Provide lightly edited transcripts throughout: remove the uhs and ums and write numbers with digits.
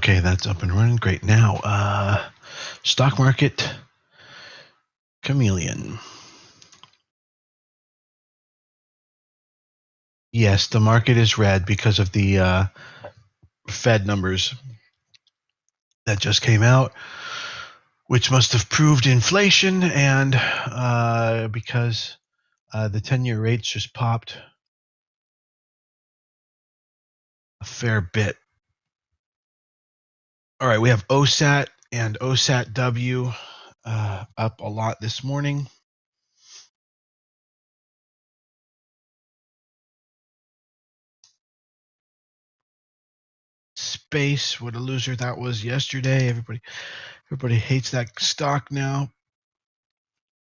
Okay, that's up and running. Great. Now, stock market chameleon. Yes, the market is red because of the Fed numbers that just came out, which must have proved inflation, and because the 10-year rates just popped a fair bit. All right, we have OSAT and OSAT W up a lot this morning. Space, what a loser that was yesterday. Everybody hates that stock now.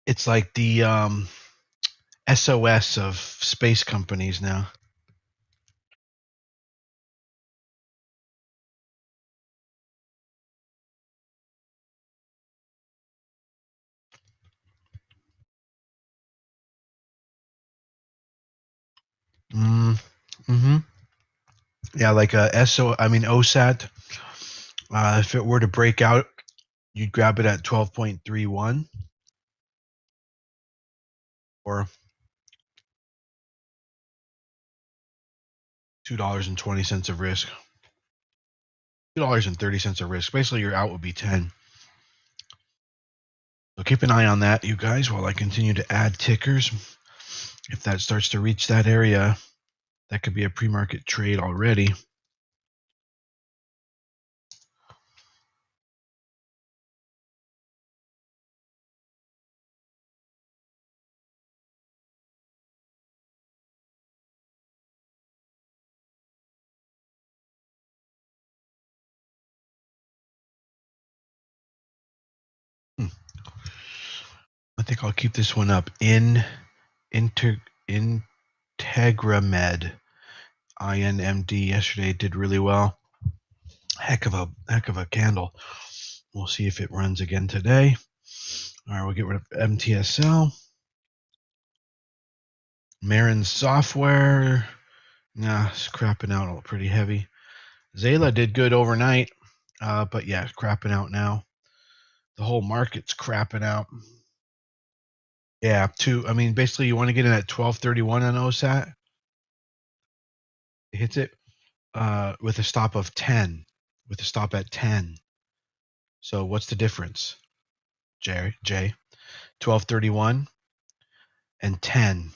It's like the SOS of space companies now. Mm-hmm. Yeah, like OSAT. If it were to break out, you'd grab it at 12.31 or $2.20 of risk. $2.30 of risk. Basically, your out would be 10. So keep an eye on that, you guys, while I continue to add tickers. If that starts to reach that area, that could be a pre-market trade already. I think I'll keep this one up. Integramed, INMD yesterday did really well. Heck of a candle. We'll see if it runs again today. All right, we'll get rid of MTSL. Marin Software. Nah, it's crapping out pretty heavy. Zayla did good overnight, but yeah, crapping out now. The whole market's crapping out. Yeah, basically you want to get in at 1231 on OSAT. It hits it with a stop of 10, with a stop at 10. So what's the difference, Jay? 1231 and 10.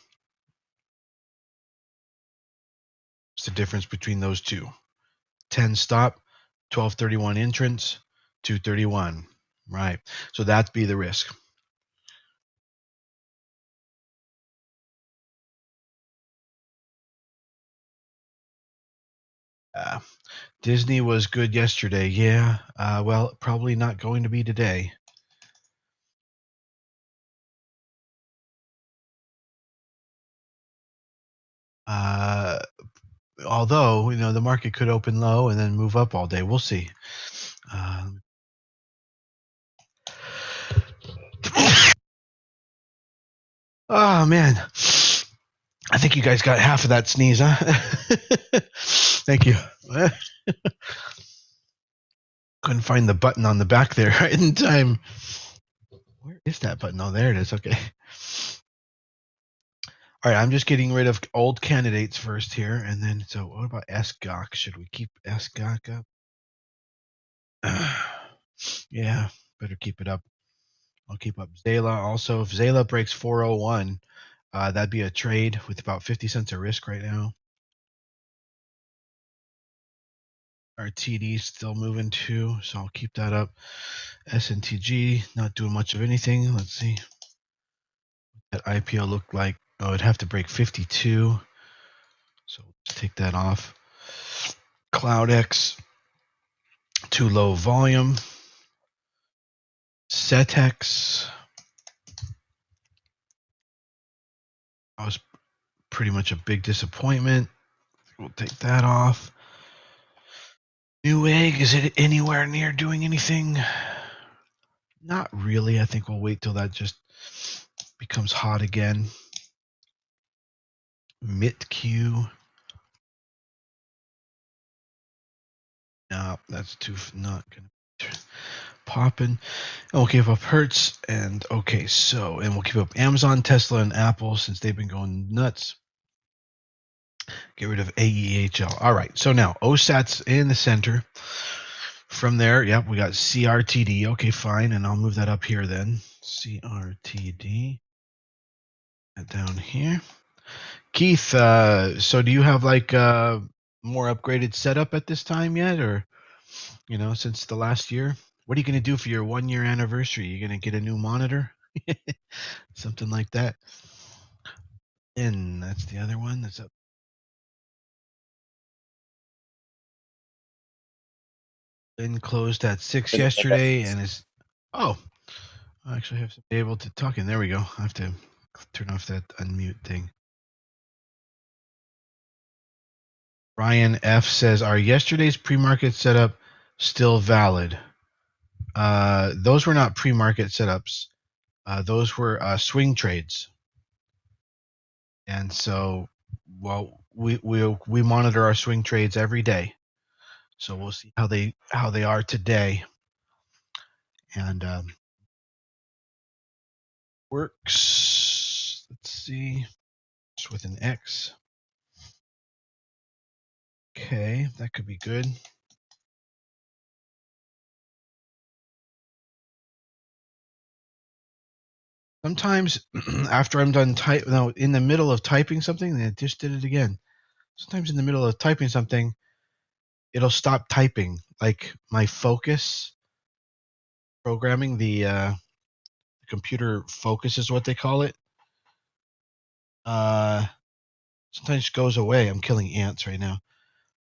What's the difference between those two? 10 stop, 1231 entrance, 231. Right. So that'd be the risk. Disney was good yesterday. Yeah. Well, probably not going to be today. Although, the market could open low and then move up all day. We'll see. Oh, man. I think you guys got half of that sneeze, huh? Thank you. Couldn't find the button on the back there right in time. Where is that button? Oh, there it is. Okay. All right, I'm just getting rid of old candidates first here, and then so what about SGOC? Should we keep SGOC up? Yeah, better keep it up. I'll keep up Zayla also. If Zayla breaks 401, that'd be a trade with about 50 cents of risk right now. Our TD's still moving too, so I'll keep that up. SNTG not doing much of anything. Let's see what that IPO looked like. Oh, it'd have to break 52. So let's take that off. CloudX, too low volume. Cetex, that was pretty much a big disappointment. We'll take that off. Newegg, is it anywhere near doing anything? Not really. I think we'll wait till that just becomes hot again. MitQ. No, that's too not gonna popping. And we'll keep up Hertz and okay, so and we'll keep up Amazon, Tesla, and Apple since they've been going nuts. Get rid of AEHL. All right, so now OSAT's in the center. From there, yep, we got CRTD. Okay, fine, and I'll move that up here then. CRTD. Down here. Keith, so do you have like more upgraded setup at this time yet, or since the last year? What are you going to do for your 1 year anniversary? You going to get a new monitor, something like that? And that's the other one that's up. Been closed at 6 yesterday, and is I actually have to be able to talk in. There we go. I have to turn off that unmute thing. Ryan F says, "Are yesterday's pre-market setup still valid?" Those were not pre-market setups. Those were swing trades, and so, well, we monitor our swing trades every day. So we'll see how they are today, and works. Let's see, just with an X. Okay, that could be good. Sometimes after I'm done in the middle of typing something, it just did it again. Sometimes in the middle of typing something, it'll stop typing. Like my focus programming, the computer focus is what they call it. Sometimes goes away. I'm killing ants right now.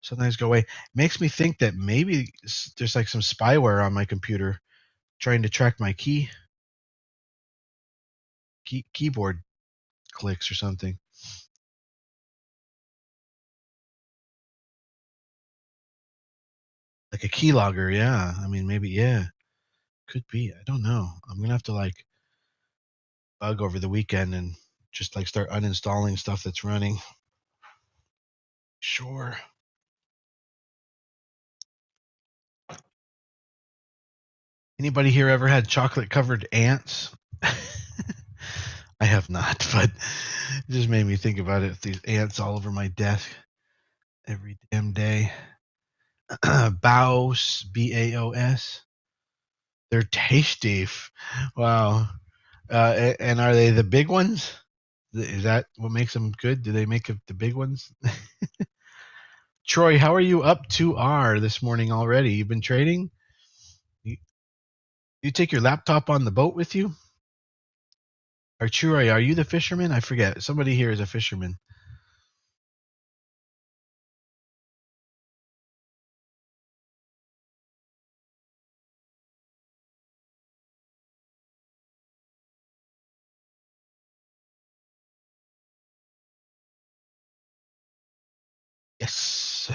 Sometimes go away. Makes me think that maybe there's like some spyware on my computer trying to track my keyboard clicks or something. Like a keylogger, yeah. I mean, maybe, yeah. Could be. I don't know. I'm gonna have to like bug over the weekend and just like start uninstalling stuff that's running. Sure. Anybody here ever had chocolate covered ants? I have not, but it just made me think about it. These ants all over my desk every damn day. Baos, Baos. They're tasty. Wow. And are they the big ones? Is that what makes them good? Do they make the big ones? Troy, how are you up to R this morning already? You've been trading? You take your laptop on the boat with you? Or Troy, are you the fisherman? I forget. Somebody here is a fisherman. Yes.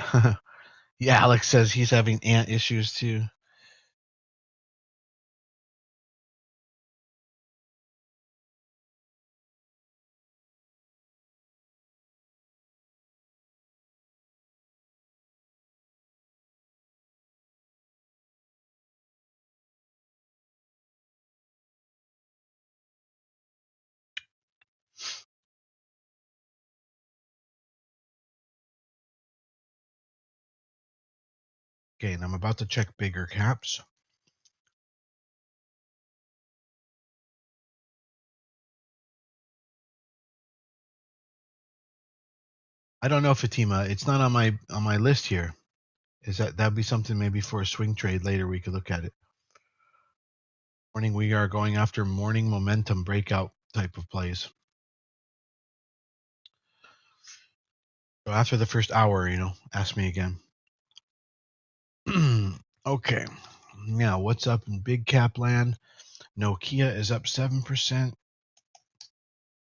Yeah, Alex says he's having ant issues too. Okay, and I'm about to check bigger caps. I don't know, Fatima. It's not on my list here. Is that'd be something maybe for a swing trade later we could look at it. Morning, we are going after morning momentum breakout type of plays. So after the first hour, ask me again. Okay. Now, what's up in big cap land? Nokia is up 7%.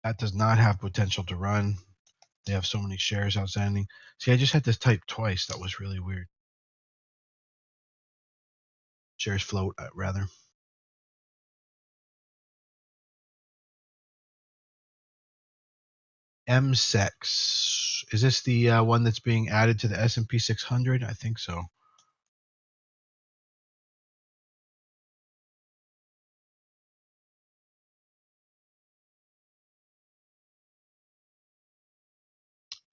That does not have potential to run. They have so many shares outstanding. See, I just had this type twice. That was really weird. Shares float, rather. MSEX. Is this the one that's being added to the S&P 600? I think so.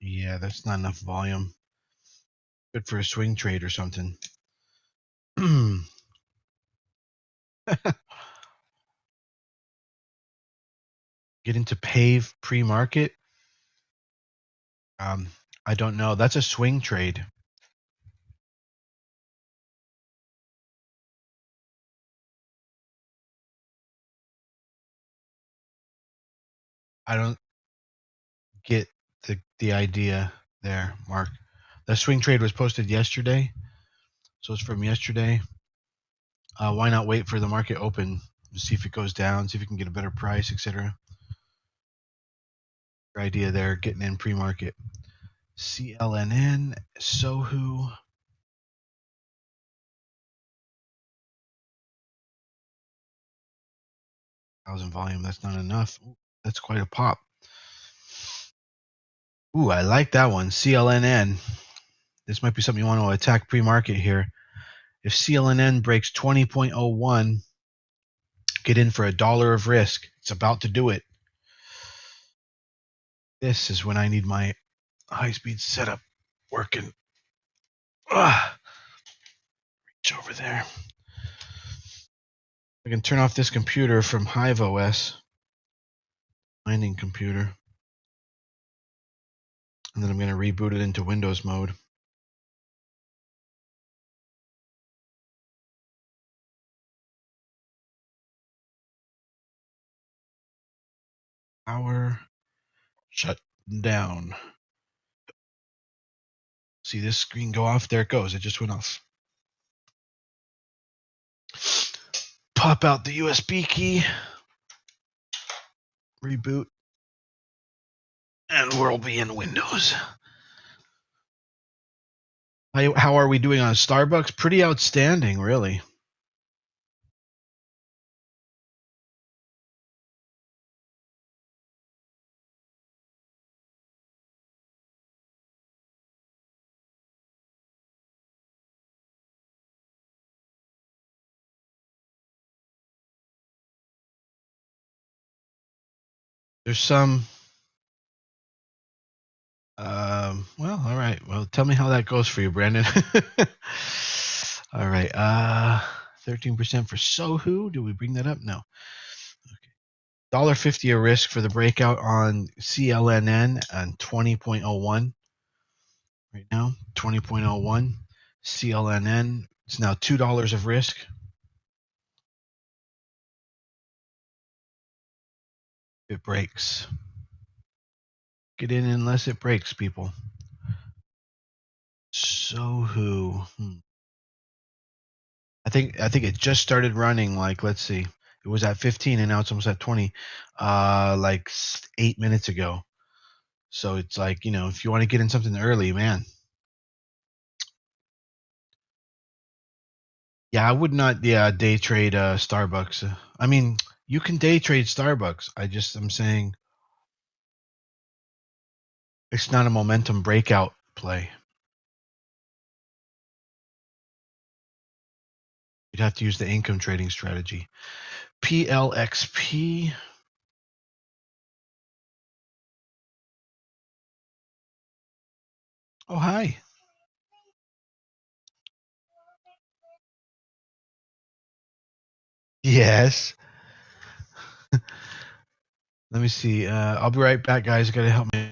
Yeah, that's not enough volume. Good for a swing trade or something. Get into pave pre-market. I don't know. That's a swing trade. I don't get the idea there, Mark. The swing trade was posted yesterday, so it's from yesterday. Why not wait for the market open to see if it goes down, see if you can get a better price, etc. Idea there, getting in pre-market. CLNN, Sohu. Thousand volume, that's not enough. Ooh, that's quite a pop. Ooh, I like that one. CLNN. This might be something you want to attack pre-market here. If CLNN breaks 20.01, get in for $1 of risk. It's about to do it. This is when I need my high-speed setup working. Reach over there. I can turn off this computer from Hive OS, mining computer, and then I'm going to reboot it into Windows mode. Power shut down. See this screen go off? There it goes. It just went off. Pop out the USB key. Reboot. And we'll be in Windows. How are we doing on Starbucks? Pretty outstanding, really. There's some. Well, all right. Well, tell me how that goes for you, Brandon. All right. 13% for Sohu. Do we bring that up? No. Okay. $1.50 a risk for the breakout on CLNN and 20.01 right now. 20.01 CLNN. It's now $2 of risk. It breaks. Get in unless it breaks, people. Sohu. I think it just started running. Like, let's see, it was at 15 and now it's almost at 20. Like 8 minutes ago. So it's like, if you want to get in something early, man. Yeah, I would not. Yeah, day trade Starbucks. I mean, you can day trade Starbucks. I'm saying it's not a momentum breakout play. You'd have to use the income trading strategy. PLXP. Oh, hi. Yes. Let me see. I'll be right back, guys. Got to help me.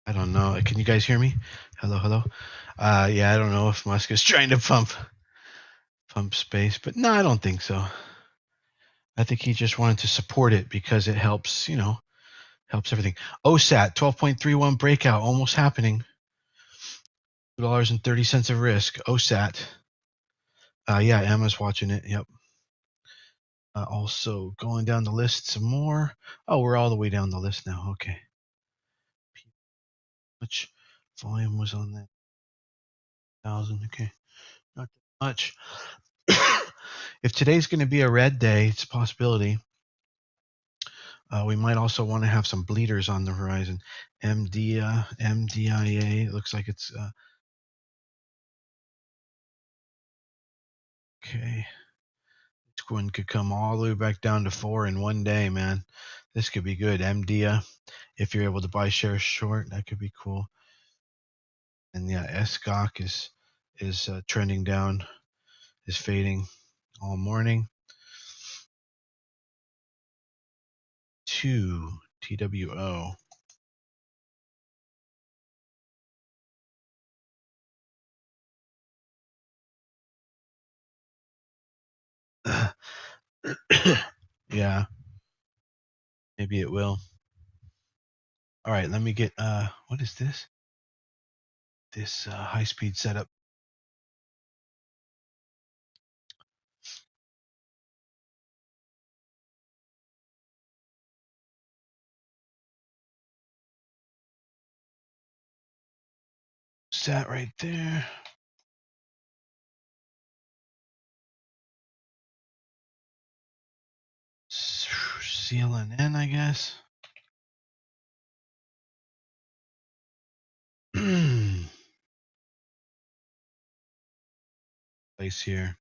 I don't know. Can you guys hear me? Hello, hello. Yeah, I don't know if Musk is trying to pump space, but no, I don't think so. I think he just wanted to support it because it helps, helps everything. OSAT 12.31 breakout almost happening. $2.30 of risk. OSAT. Yeah, Emma's watching it. Yep. Also going down the list some more. Oh, we're all the way down the list now. Okay. Much volume was on that? 1,000. Okay. Not that much. If today's going to be a red day, it's a possibility. We might also want to have some bleeders on the horizon. MDIA. It looks like it's okay. This one could come all the way back down to 4 in one day, man. This could be good. MDIA. If you're able to buy shares short, that could be cool. And yeah, SGOC is trending down, is fading all morning. 2 TWO. Yeah, maybe it will. All right, let me get what is this? This high speed setup. Sat right there. Sealing in, I guess. Place here.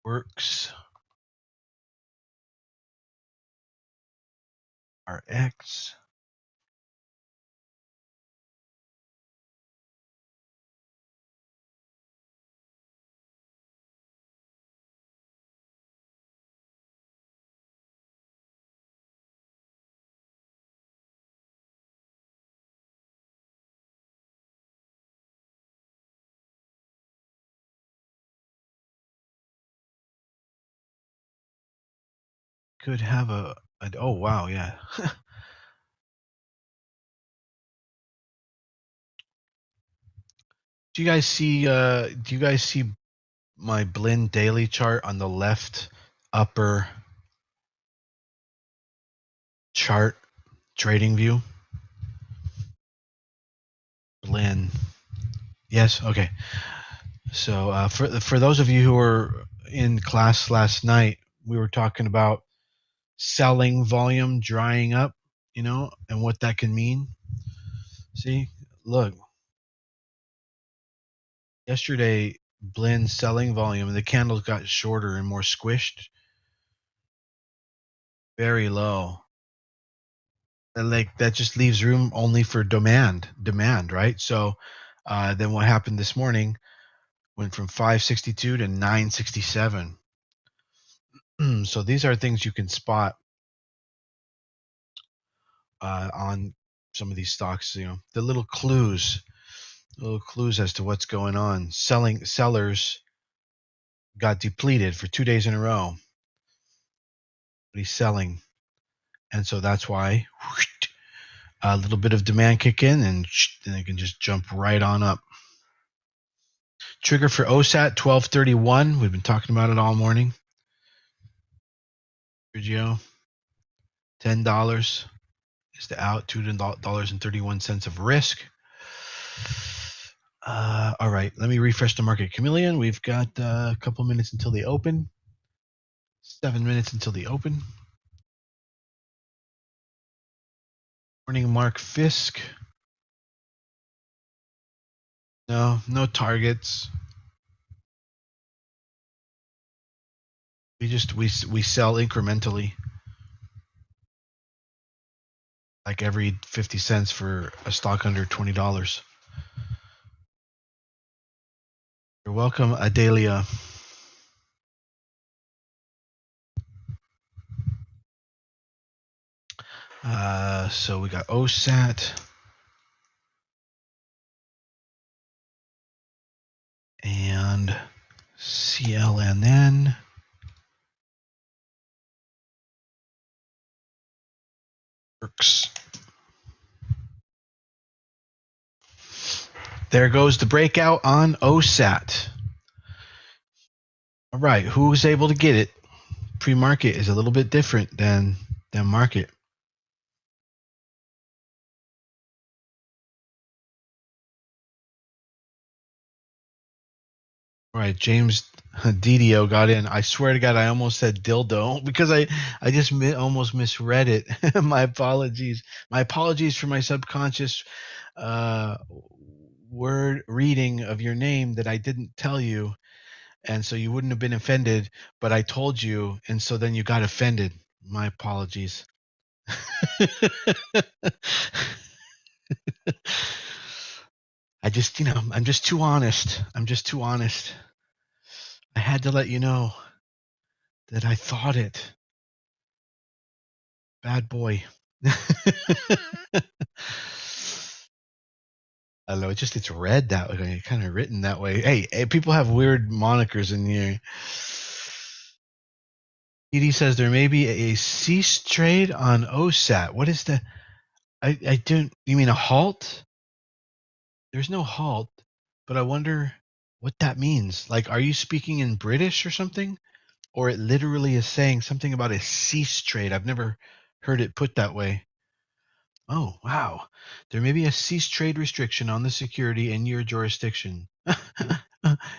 Works. RX. Could have a oh wow, yeah. Do you guys see my Blend daily chart on the left upper chart trading view? Blend. Yes, okay. So for those of you who were in class last night, we were talking about selling volume drying up, and what that can mean. See, look, yesterday Blend selling volume, the candles got shorter and more squished, very low. And like that just leaves room only for demand, right? So then what happened this morning went from 562 to 967. So these are things you can spot on some of these stocks. The little clues as to what's going on. Sellers got depleted for 2 days in a row. But he's selling, and so that's why a little bit of demand kick in, and then they can just jump right on up. Trigger for OSAT 1231. We've been talking about it all morning. Sergio, $10 is the out, $2.31 of risk. All right, let me refresh the market. Chameleon, we've got a couple minutes until the open. 7 minutes until the open. Morning, Mark Fisk. No targets. We sell incrementally, like every 50 cents for a stock under $20. welcome, Adelia. So we got OSAT and CLNN. Works. There goes the breakout on OSAT. All right, who's able to get it? Pre-market is a little bit different than market. All right, James Didio got in. I swear to God, I almost said dildo because I just almost misread it. My apologies. My apologies for my subconscious word reading of your name that I didn't tell you, and so you wouldn't have been offended, but I told you, and so then you got offended. My apologies. I just, I'm just too honest. I'm just too honest. I had to let you know that I thought it. Bad boy. I don't know. It's read that way, kind of written that way. Hey, people have weird monikers in here. Edie says there may be a cease trade on OSAT. What is the? I don't. You mean a halt? There's no halt, but I wonder what that means. Like, are you speaking in British or something, or it literally is saying something about a cease trade? I've never heard it put that way. Oh, wow. There may be a cease trade restriction on the security in your jurisdiction.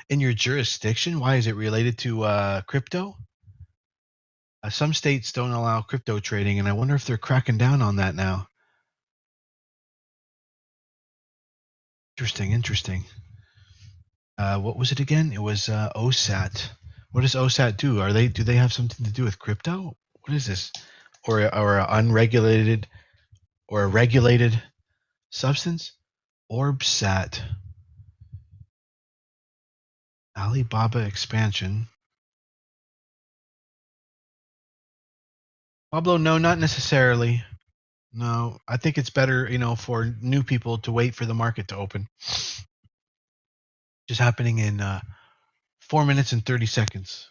In your jurisdiction? Why is it related to crypto? Some states don't allow crypto trading, and I wonder if they're cracking down on that now. Interesting. What was it again? It was OSAT. What does OSAT do? Do they have something to do with crypto? What is this? Or a unregulated or a regulated substance? OrbSat. Alibaba expansion. Pablo, no, not necessarily. No, I think it's better, for new people to wait for the market to open. Just happening in 4 minutes and 30 seconds.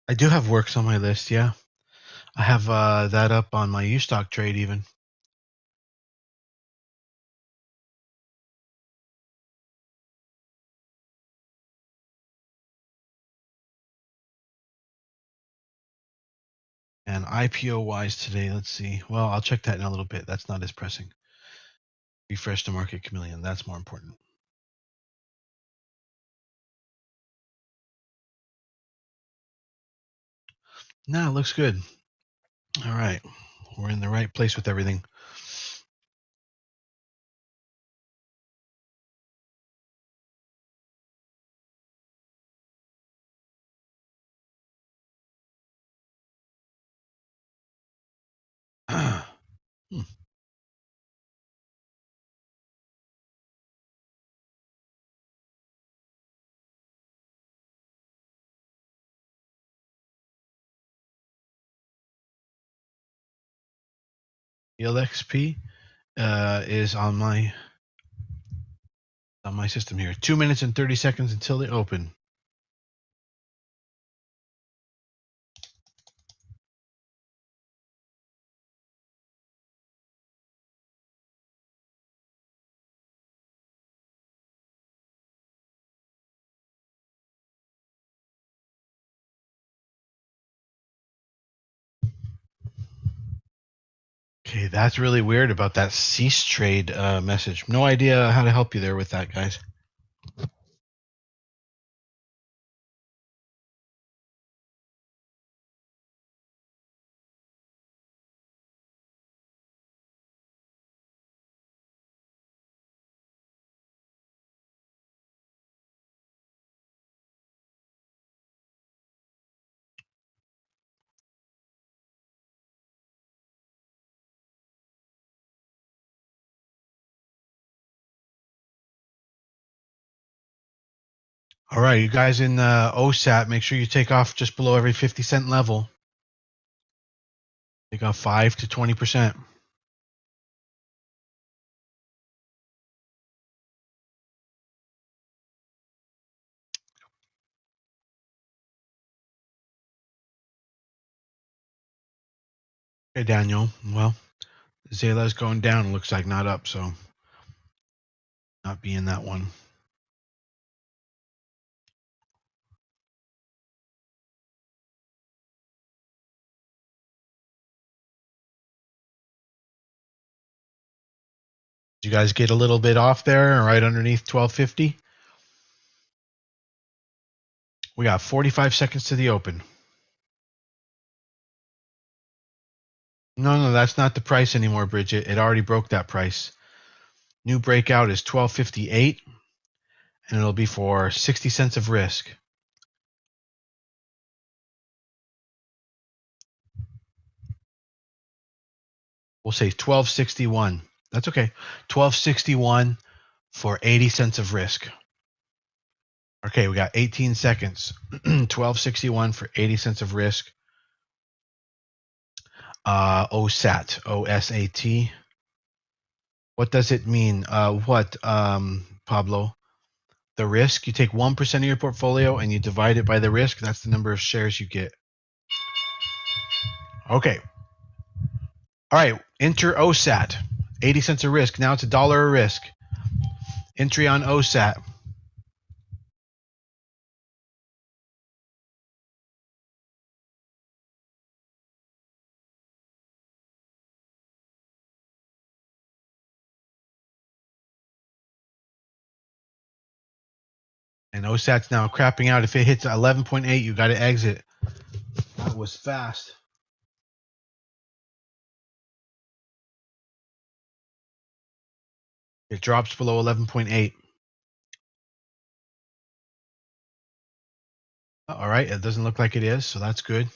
I do have works on my list, yeah. I have that up on my Ustock trade even. And IPO wise today, let's see. Well, I'll check that in a little bit. That's not as pressing. Refresh the market chameleon. That's more important. No, it looks good. All right. We're in the right place with everything. ELXP is on my system here. 2 minutes and 30 seconds until they open. Okay, that's really weird about that cease trade message. No idea how to help you there with that, guys. All right, you guys in OSAT, make sure you take off just below every 50-cent level. Take off 5 to 20%. Okay, Daniel. Well, Zayla's going down. It looks like not up, so not being that one. Did you guys get a little bit off there, right underneath 1250? We got 45 seconds to the open. No, that's not the price anymore, Bridget. It already broke that price. New breakout is 1258, and it'll be for 60 cents of risk. We'll say 1261. That's okay. 1261 for 80 cents of risk. Okay, we got 18 seconds. 1261 for 80 cents of risk. OSAT, OSAT. What does it mean? Pablo? The risk, you take 1% of your portfolio and you divide it by the risk. That's the number of shares you get. Okay. All right. Enter OSAT. 80 cents a risk. Now it's $1 a risk. Entry on OSAT. And OSAT's now crapping out. If it hits 11.8, you got to exit. That was fast. It drops below 11.8. All right. It doesn't look like it is, so that's good.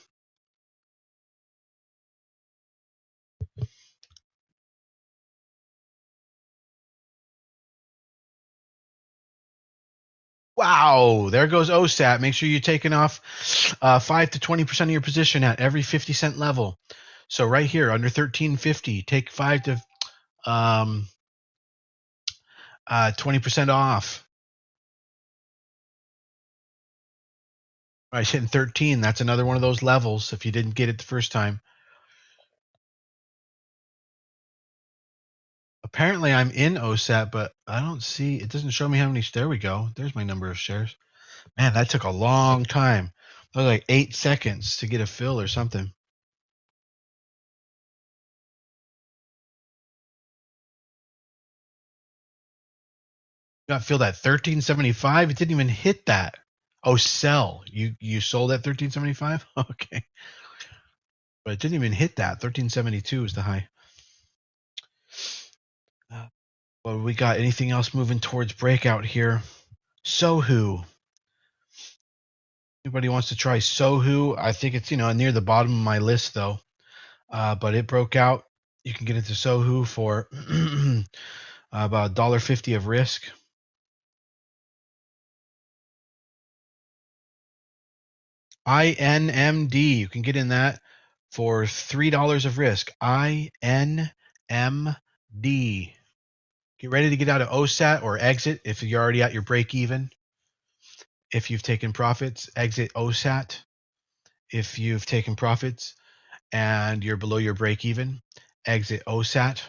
Wow, there goes OSAT. Make sure you're taking off 5 to 20% of your position at every 50-cent level. So right here under 1350, take 5 to 20% off. All right, hitting 13. That's another one of those levels if you didn't get it the first time. Apparently I'm in OSAT, but I don't see, it doesn't show me how many. There we go. There's my number of shares. Man, that took a long time. That was like 8 seconds to get a fill or something. Got filled at 1375. It didn't even hit that. Oh, sell. You sold at 1375? Okay. But it didn't even hit that. 1372 is the high. Well, we got anything else moving towards breakout here? Sohu. Anybody wants to try Sohu? I think it's, near the bottom of my list though. But it broke out. You can get into Sohu for about $1.50 of risk. INMD. You can get in that for $3 of risk. INMD. Get ready to get out of OSAT or exit if you're already at your break even. If you've taken profits, exit OSAT. If you've taken profits and you're below your break even, exit OSAT.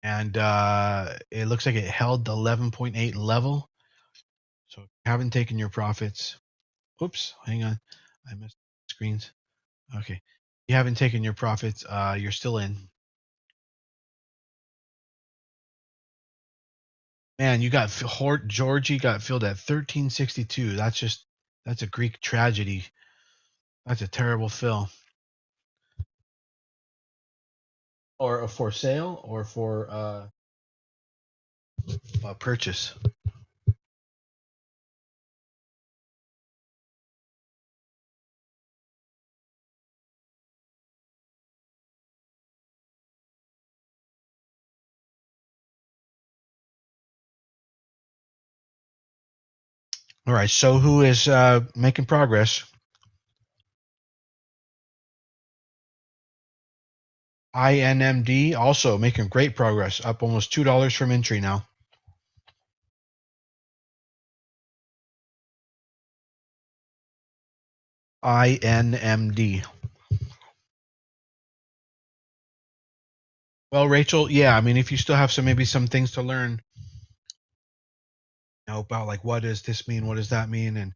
And it looks like it held the 11.8 level. So if you haven't taken your profits, oops, hang on. I missed screens. Okay. You haven't taken your profits. You're still in. Man, you got Georgie got filled at 1362. That's a Greek tragedy. That's a terrible fill. Or for sale or for purchase. All right. So who is making progress? INMD also making great progress, up almost $2 from entry now. INMD. Well, Rachel, yeah, I mean, if you still have maybe some things to learn, about like what does this mean, what does that mean, and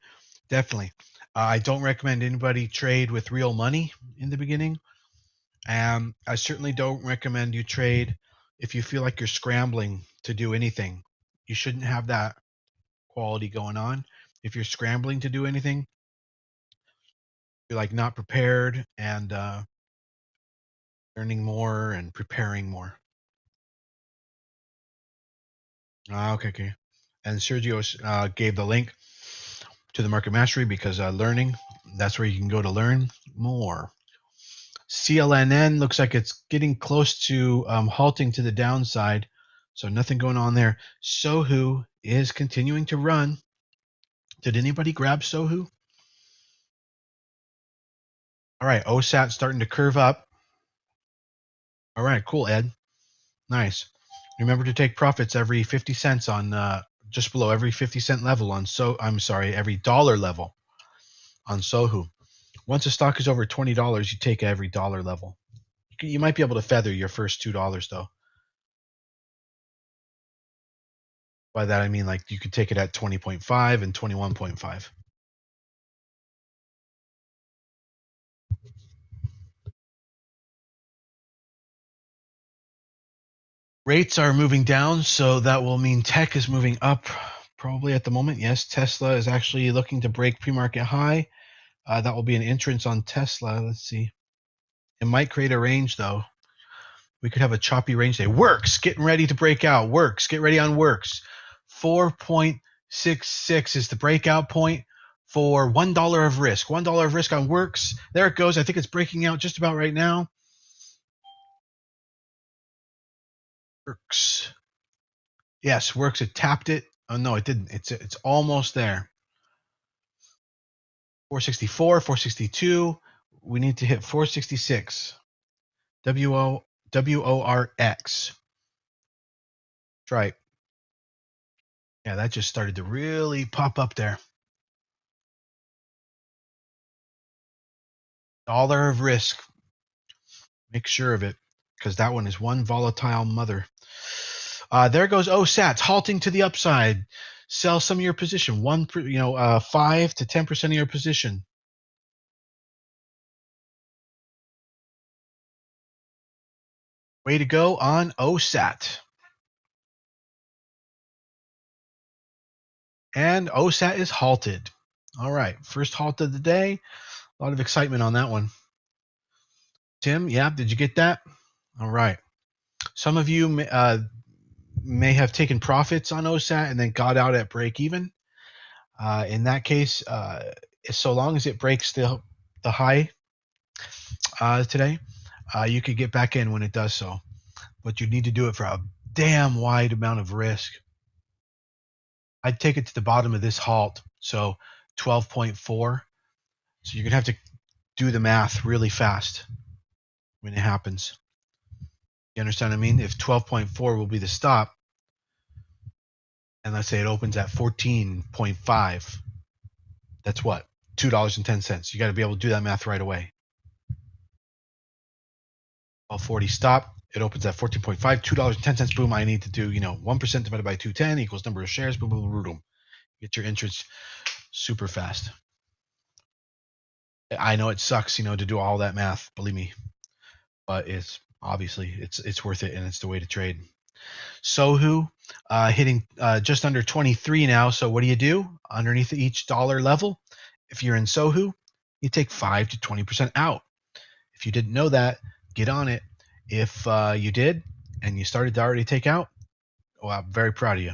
definitely, I don't recommend anybody trade with real money in the beginning. I certainly don't recommend you trade if you feel like you're scrambling to do anything. You shouldn't have that quality going on. If you're scrambling to do anything, you're like not prepared and learning more and preparing more. Okay, okay. And Sergio gave the link to the Market Mastery because learning, that's where you can go to learn more. CLNN looks like it's getting close to halting to the downside, so nothing going on there. Sohu is continuing to run. Did anybody grab Sohu? All right, OSAT starting to curve up. All right, cool, Ed. Nice. Remember to take profits every 50 cents on just below every 50-cent level on every dollar level on Sohu. Once a stock is over $20, you take every dollar level. You might be able to feather your first $2 though. By that I mean like you could take it at 20.5 and 21.5. Rates are moving down, so that will mean tech is moving up probably at the moment. Yes, Tesla is actually looking to break pre-market high. That will be an entrance on Tesla. Let's see. It might create a range though. We could have a choppy range day. Works getting ready to break out. Works, get ready on Works. 4.66 is the breakout point for $1 of risk. $1 of risk on Works. There it goes. I think it's breaking out just about right now. Works. Yes, Works. It tapped it. Oh no, it didn't. It's almost there. 464, 462. We need to hit 466. WORX. That's right. Yeah, that just started to really pop up there. Dollar of risk. Make sure of it, because that one is one volatile mother. There goes OSATs halting to the upside. Sell some of your position. 5 to 10% of your position. Way to go on OSAT. And OSAT is halted. All right, first halt of the day. A lot of excitement on that one. Tim, yeah, did you get that? All right. Some of you may have taken profits on OSAT and then got out at break even. In that case, so long as it breaks the high today, you could get back in when it does so. But you need to do it for a damn wide amount of risk. I'd take it to the bottom of this halt, so 12.4. So you're going to have to do the math really fast when it happens. You understand what I mean? If 12.4 will be the stop, and let's say it opens at 14.5, that's what? $2.10. You got to be able to do that math right away. 1240 stop. It opens at 14.5, $2.10. Boom. I need to do, 1% divided by 210 equals number of shares. Boom, boom, boom, boom. Get your entrance super fast. I know it sucks, to do all that math, believe me, but it's obviously it's worth it, and it's the way to trade. Sohu hitting just under 23 now. So what do? Underneath each dollar level, if you're in Sohu, you take 5 to 20% out. If you didn't know that, get on it. If you did and you started to already take out, well, I'm very proud of you.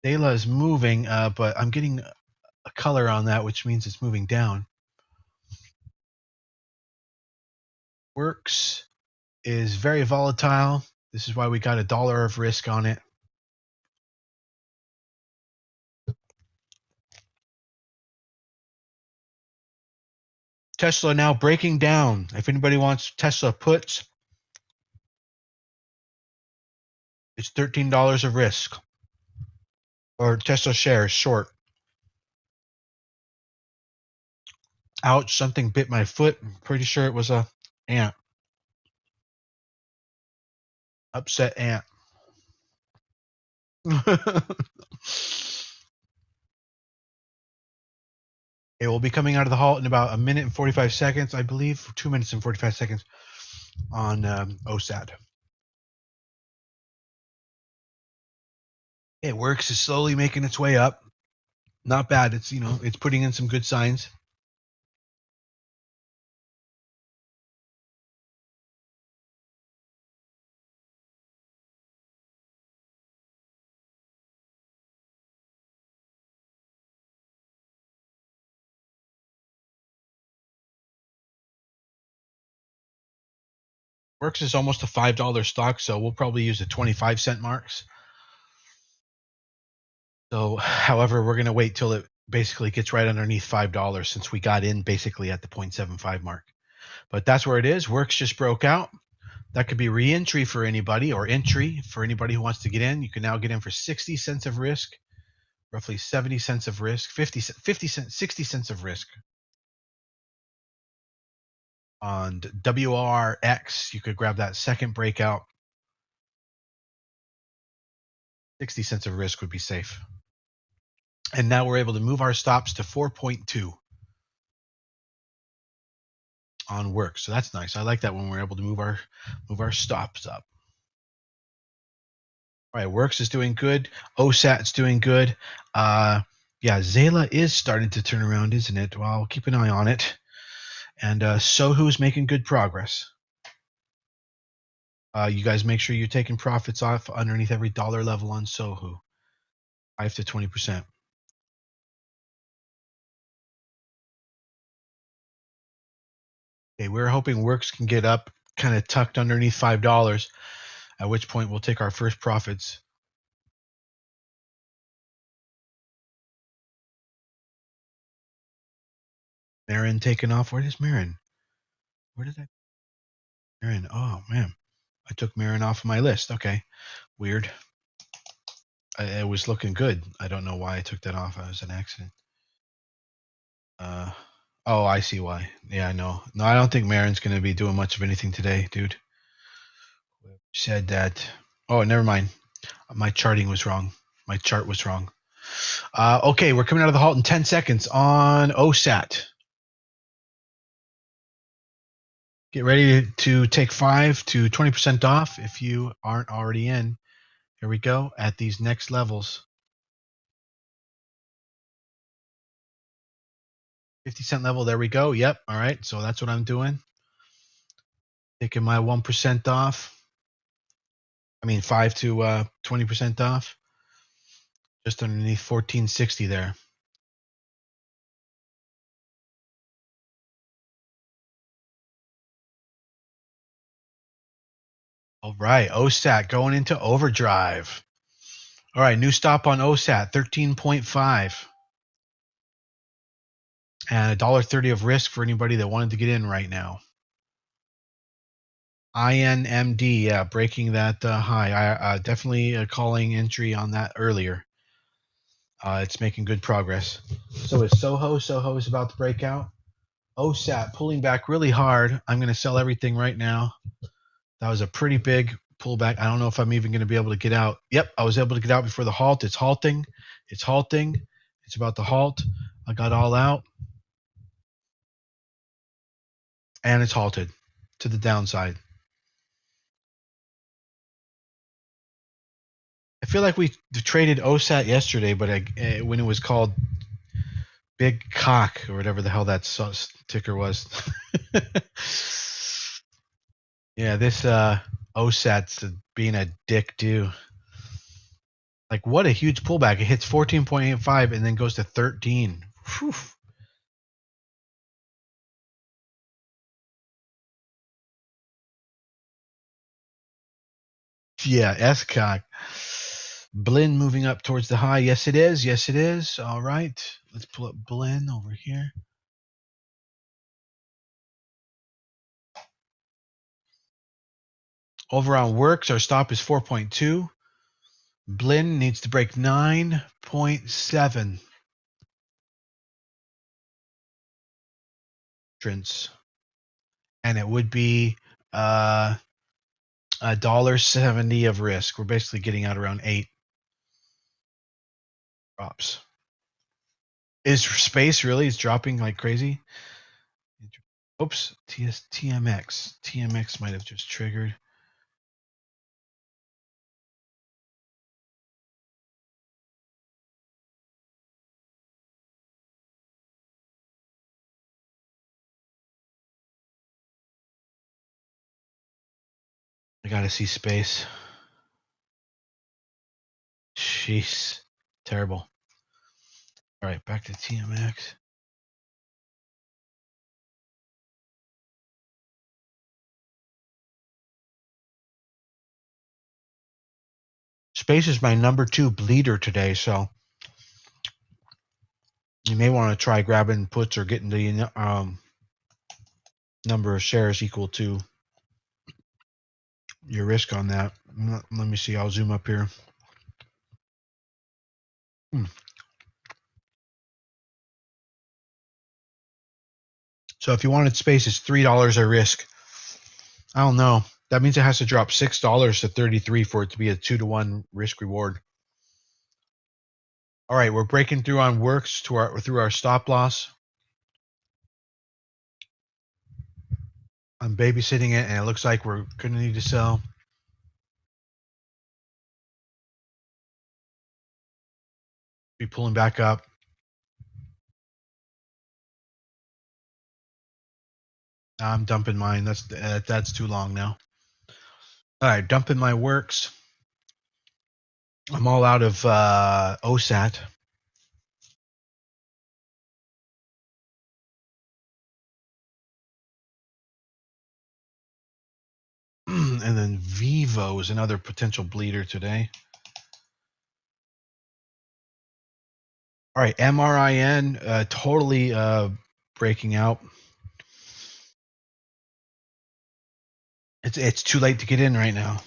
Dela is moving, but I'm getting a color on that, which means it's moving down. Works is very volatile. This is why we got $1 of risk on it. Tesla now breaking down. If anybody wants Tesla puts, it's $13 of risk. Or Tesla shares short. Ouch, something bit my foot. I'm pretty sure it was a ant. Upset ant. It will be coming out of the halt in about 1 minute and 45 seconds, I believe. 2 minutes and 45 seconds on OSAT. It works. Is slowly making its way up. Not bad. It's it's putting in some good signs. Works is almost a $5 stock, so we'll probably use the 25-cent marks. So, however, we're going to wait till it basically gets right underneath $5 since we got in basically at the 0.75 mark. But that's where it is. Works just broke out. That could be re-entry for anybody, or entry for anybody who wants to get in. You can now get in for 60 cents of risk, roughly 70 cents of risk, 50 cents, 60 cents of risk. On WRX, you could grab that second breakout. 60 cents of risk would be safe. And now we're able to move our stops to 4.2 on work. So that's nice. I like that when we're able to move our stops up. All right, works is doing good. OSAT's doing good. Yeah, Zayla is starting to turn around, isn't it? Well, I'll keep an eye on it. And Sohu's making good progress. You guys make sure you're taking profits off underneath every dollar level on Sohu. 5 to 20%. Okay, we're hoping works can get up, kind of tucked underneath $5, at which point we'll take our first profits. Marin taking off. Where is Marin? Where did I? Marin. Oh man, I took Marin off of my list. Okay, weird. It was looking good. I don't know why I took that off. It was an accident. Oh, I see why. Yeah, I know. No, I don't think Marin's going to be doing much of anything today, dude. Said that. Oh, never mind. My charting was wrong. My chart was wrong. Okay, we're coming out of the halt in 10 seconds on OSAT. Get ready to take 5 to 20% off if you aren't already in. Here we go at these next levels. 50-cent level. There we go. Yep. All right. So that's what I'm doing. Taking my 1% off. I mean, 5 to 20% off. Just underneath 1460 there. All right. OSAT going into overdrive. All right. New stop on OSAT, 13.5. And $1.30 of risk for anybody that wanted to get in right now. INMD, yeah, breaking that high. I definitely calling entry on that earlier. It's making good progress. So is Soho. Soho is about to break out. OSAT pulling back really hard. I'm going to sell everything right now. That was a pretty big pullback. I don't know if I'm even going to be able to get out. Yep, I was able to get out before the halt. It's halting. It's halting. It's about to halt. I got all out, and it's halted to the downside. I feel like we traded OSAT yesterday, but when it was called Big Cock or whatever the hell that ticker was. Yeah, this OSAT's being a dick too. Like, what a huge pullback. It hits 14.85 and then goes to 13. Whew. Yeah, S-Cock. Blinn moving up towards the high. Yes, it is. Yes, it is. All right. Let's pull up Blinn over here. Over on Works, our stop is 4.2. Blinn needs to break 9.7. And it would be $1.70 of risk. We're basically getting out around 8 drops. Is space really is dropping like crazy? Oops, TMX. TMX might have just triggered. I gotta see space. Jeez, terrible. All right, back to TMX. Space is my number 2 bleeder today, so you may want to try grabbing puts or getting the number of shares equal to your risk on that. Let me see. I'll zoom up here. So if you wanted space, it's $3 a risk. I don't know. That means it has to drop $6 to 33 for it to be a 2-to-1 risk reward. All right, we're breaking through on Works through our stop loss. I'm babysitting it, and it looks like we're going to need to sell. Be pulling back up. I'm dumping mine. That's too long now. All right, dumping my Works. I'm all out of OSAT. And then Vivo is another potential bleeder today. All right, MRIN totally breaking out. It's too late to get in right now.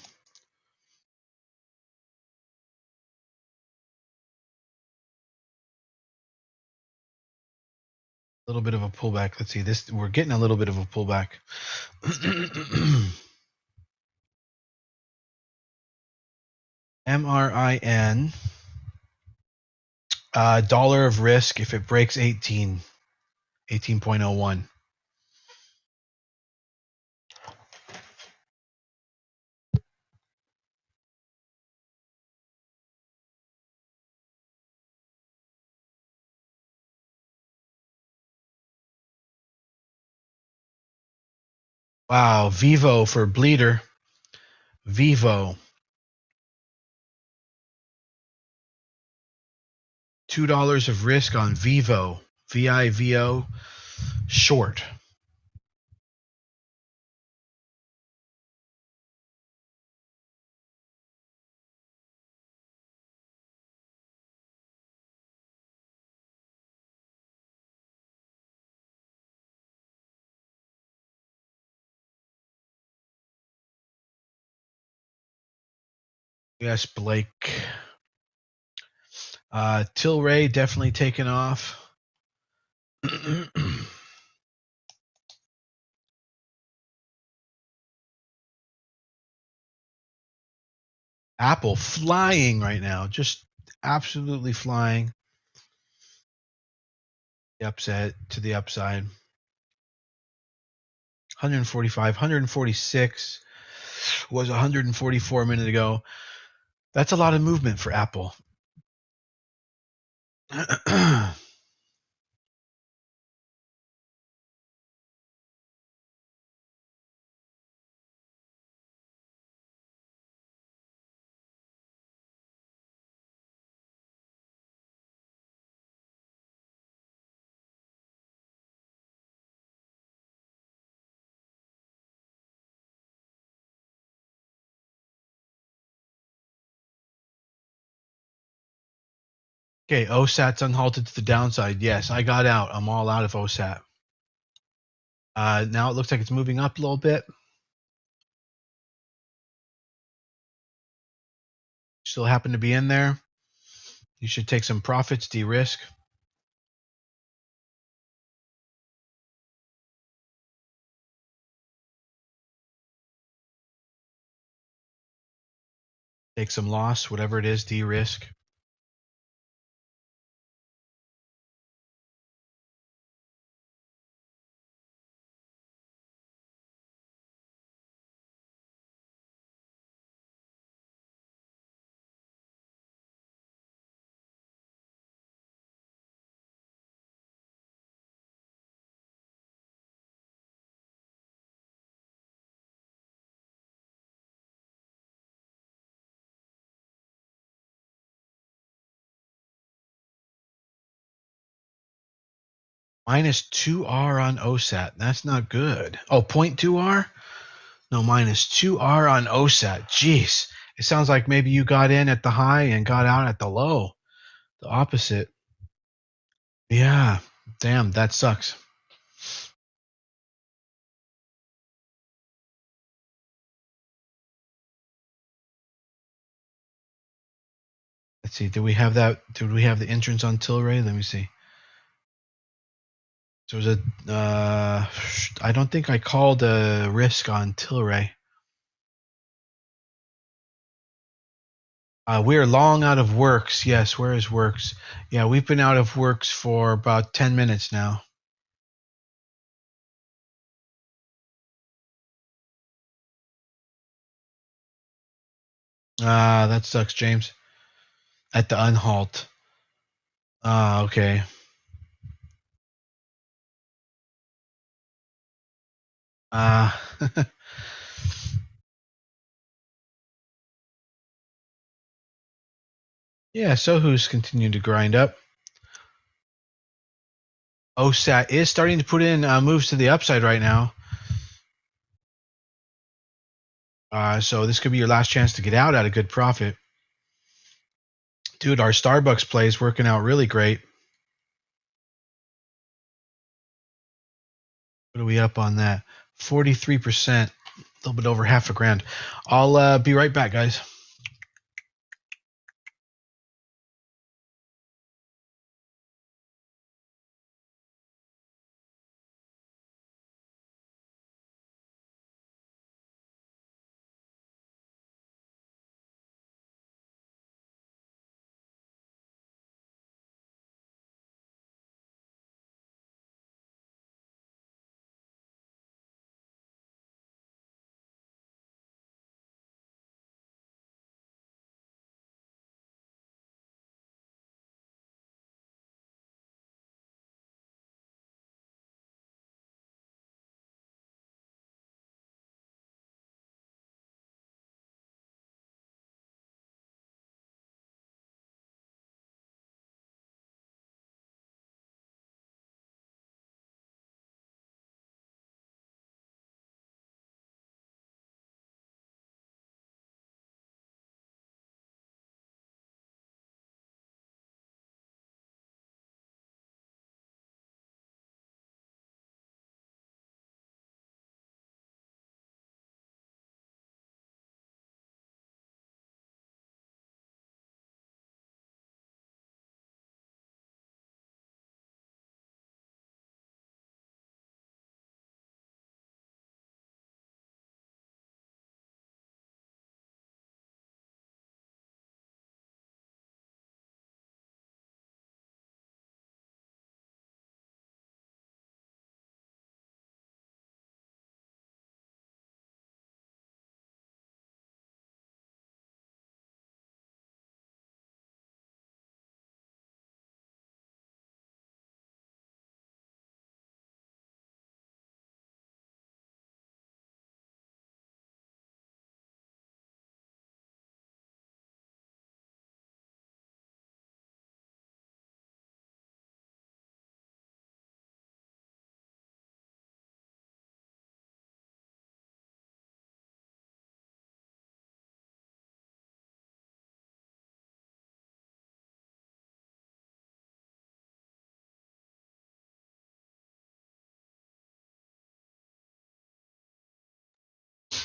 A little bit of a pullback. Let's see this. We're getting a little bit of a pullback. MRIN. Dollar of risk if it breaks 18.01. Wow, Vivo for bleeder. Vivo. $2 of risk on Vivo. VIVO short. Yes, Blake. Tilray definitely taken off. Apple flying right now, just absolutely flying. The upset to the upside. 145, 146 was 144 a minute ago. That's a lot of movement for Apple. Okay, OSAT's unhalted to the downside. Yes, I got out. I'm all out of OSAT. Now it looks like it's moving up a little bit. Still happen to be in there. You should take some profits, de-risk. Take some loss, whatever it is, de-risk. Minus 2R on OSAT. That's not good. Oh, 0.2R? No, minus 2R on OSAT. Jeez. It sounds like maybe you got in at the high and got out at the low. The opposite. Yeah. Damn, that sucks. Let's see. Did we have that? Did we have the entrance on Tilray? Let me see. There was a. I don't think I called a risk on Tilray. We're long out of works. Yes, where is works? Yeah, we've been out of works for about 10 minutes now. That sucks, James. At the unhalt. Okay. Uh, yeah, Sohu's continuing to grind up. OSAT is starting to put in moves to the upside right now. So this could be your last chance to get out at a good profit. Dude, our Starbucks play is working out really great. What are we up on that? 43%, a little bit over half a grand. I'll be right back, guys.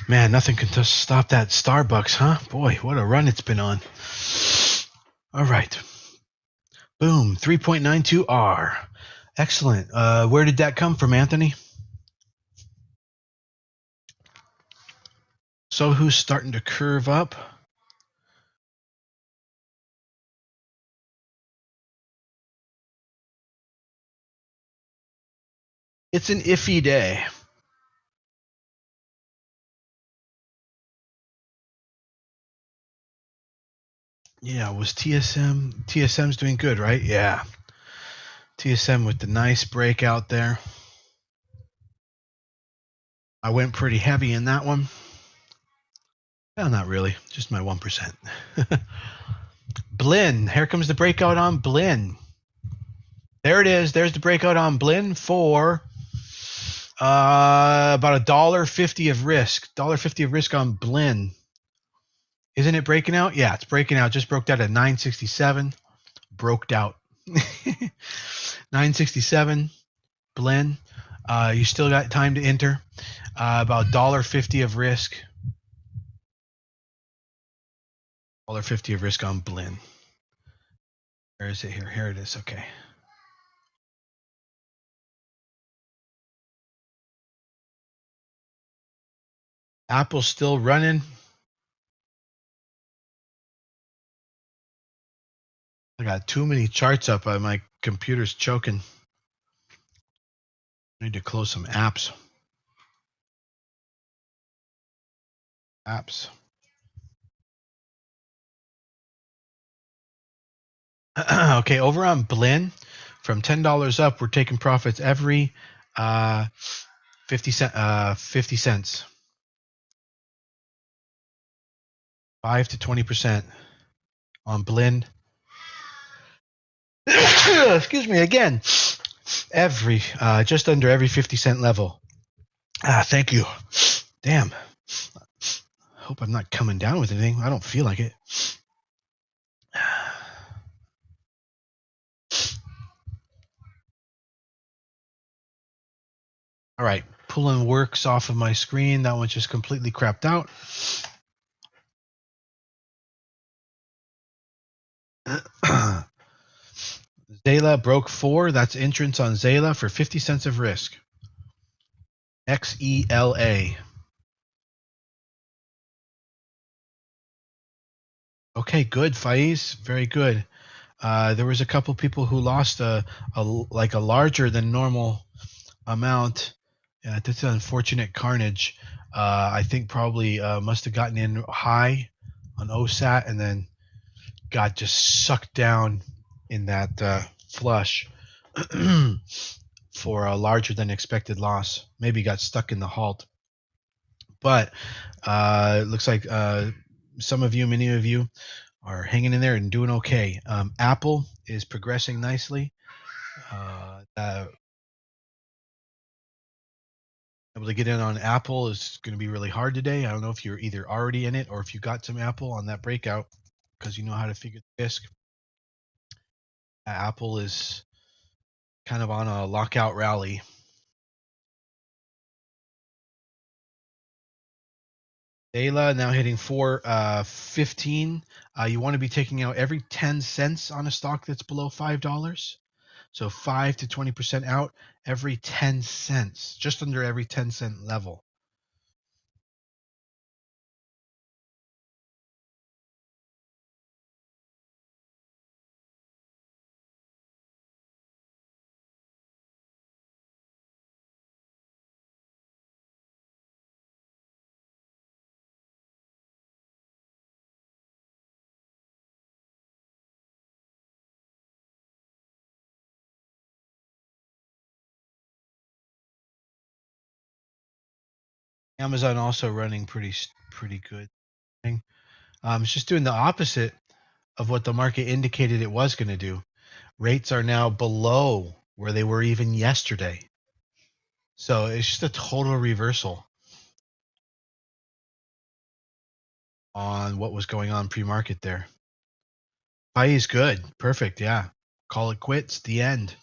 Man, nothing can stop that Starbucks, huh? Boy, what a run it's been on. All right. Boom, 3.92R. Excellent. Where did that come from, Anthony? So who's starting to curve up? It's an iffy day. Yeah, was TSM's doing good, right? Yeah. TSM with the nice breakout there. I went pretty heavy in that one. Well, not really, just my 1%. Blinn, here comes the breakout on Blinn. There it is. There's the breakout on Blinn for about $1.50 of risk. $1.50 of risk on Blinn. Isn't it breaking out? Yeah, it's breaking out. Just broke out at 967. Broked out. 967. Blinn. You still got time to enter. About $1.50 of risk. $1.50 of risk on Blinn. Where is it here? Here it is. Okay. Apple's still running. I got too many charts up. My computer's choking. I need to close some apps. Okay, over on Blinn, from $10 up, we're taking profits every 50 cents. 5 to 20% on Blinn. Excuse me again. Every just under every 50-cent level. Thank you. Damn. Hope I'm not coming down with anything. I don't feel like it. All right, pulling works off of my screen. That one's just completely crapped out. Zayla broke 4. That's entrance on Zayla for 50 cents of risk. XELA. Okay, good, Faiz. Very good. There was a couple people who lost a larger than normal amount. Yeah, that's unfortunate carnage. I think probably must have gotten in high on OSAT and then got just sucked down in that flush for a larger than expected loss. Maybe got stuck in the halt. But it looks like some of you, many of you, are hanging in there and doing okay. Apple is progressing nicely. Able to get in on Apple is going to be really hard today. I don't know if you're either already in it or if you got some Apple on that breakout because you know how to figure the risk. Apple is kind of on a lockout rally. Dayla now hitting 4.15. You want to be taking out every 10 cents on a stock that's below $5. So 5 to 20% out every 10 cents, just under every 10-cent level. Amazon also running pretty good. It's just doing the opposite of what the market indicated it was going to do. Rates are now below where they were even yesterday. So it's just a total reversal on what was going on pre-market there. Buy is good. Perfect. Yeah. Call it quits. The end.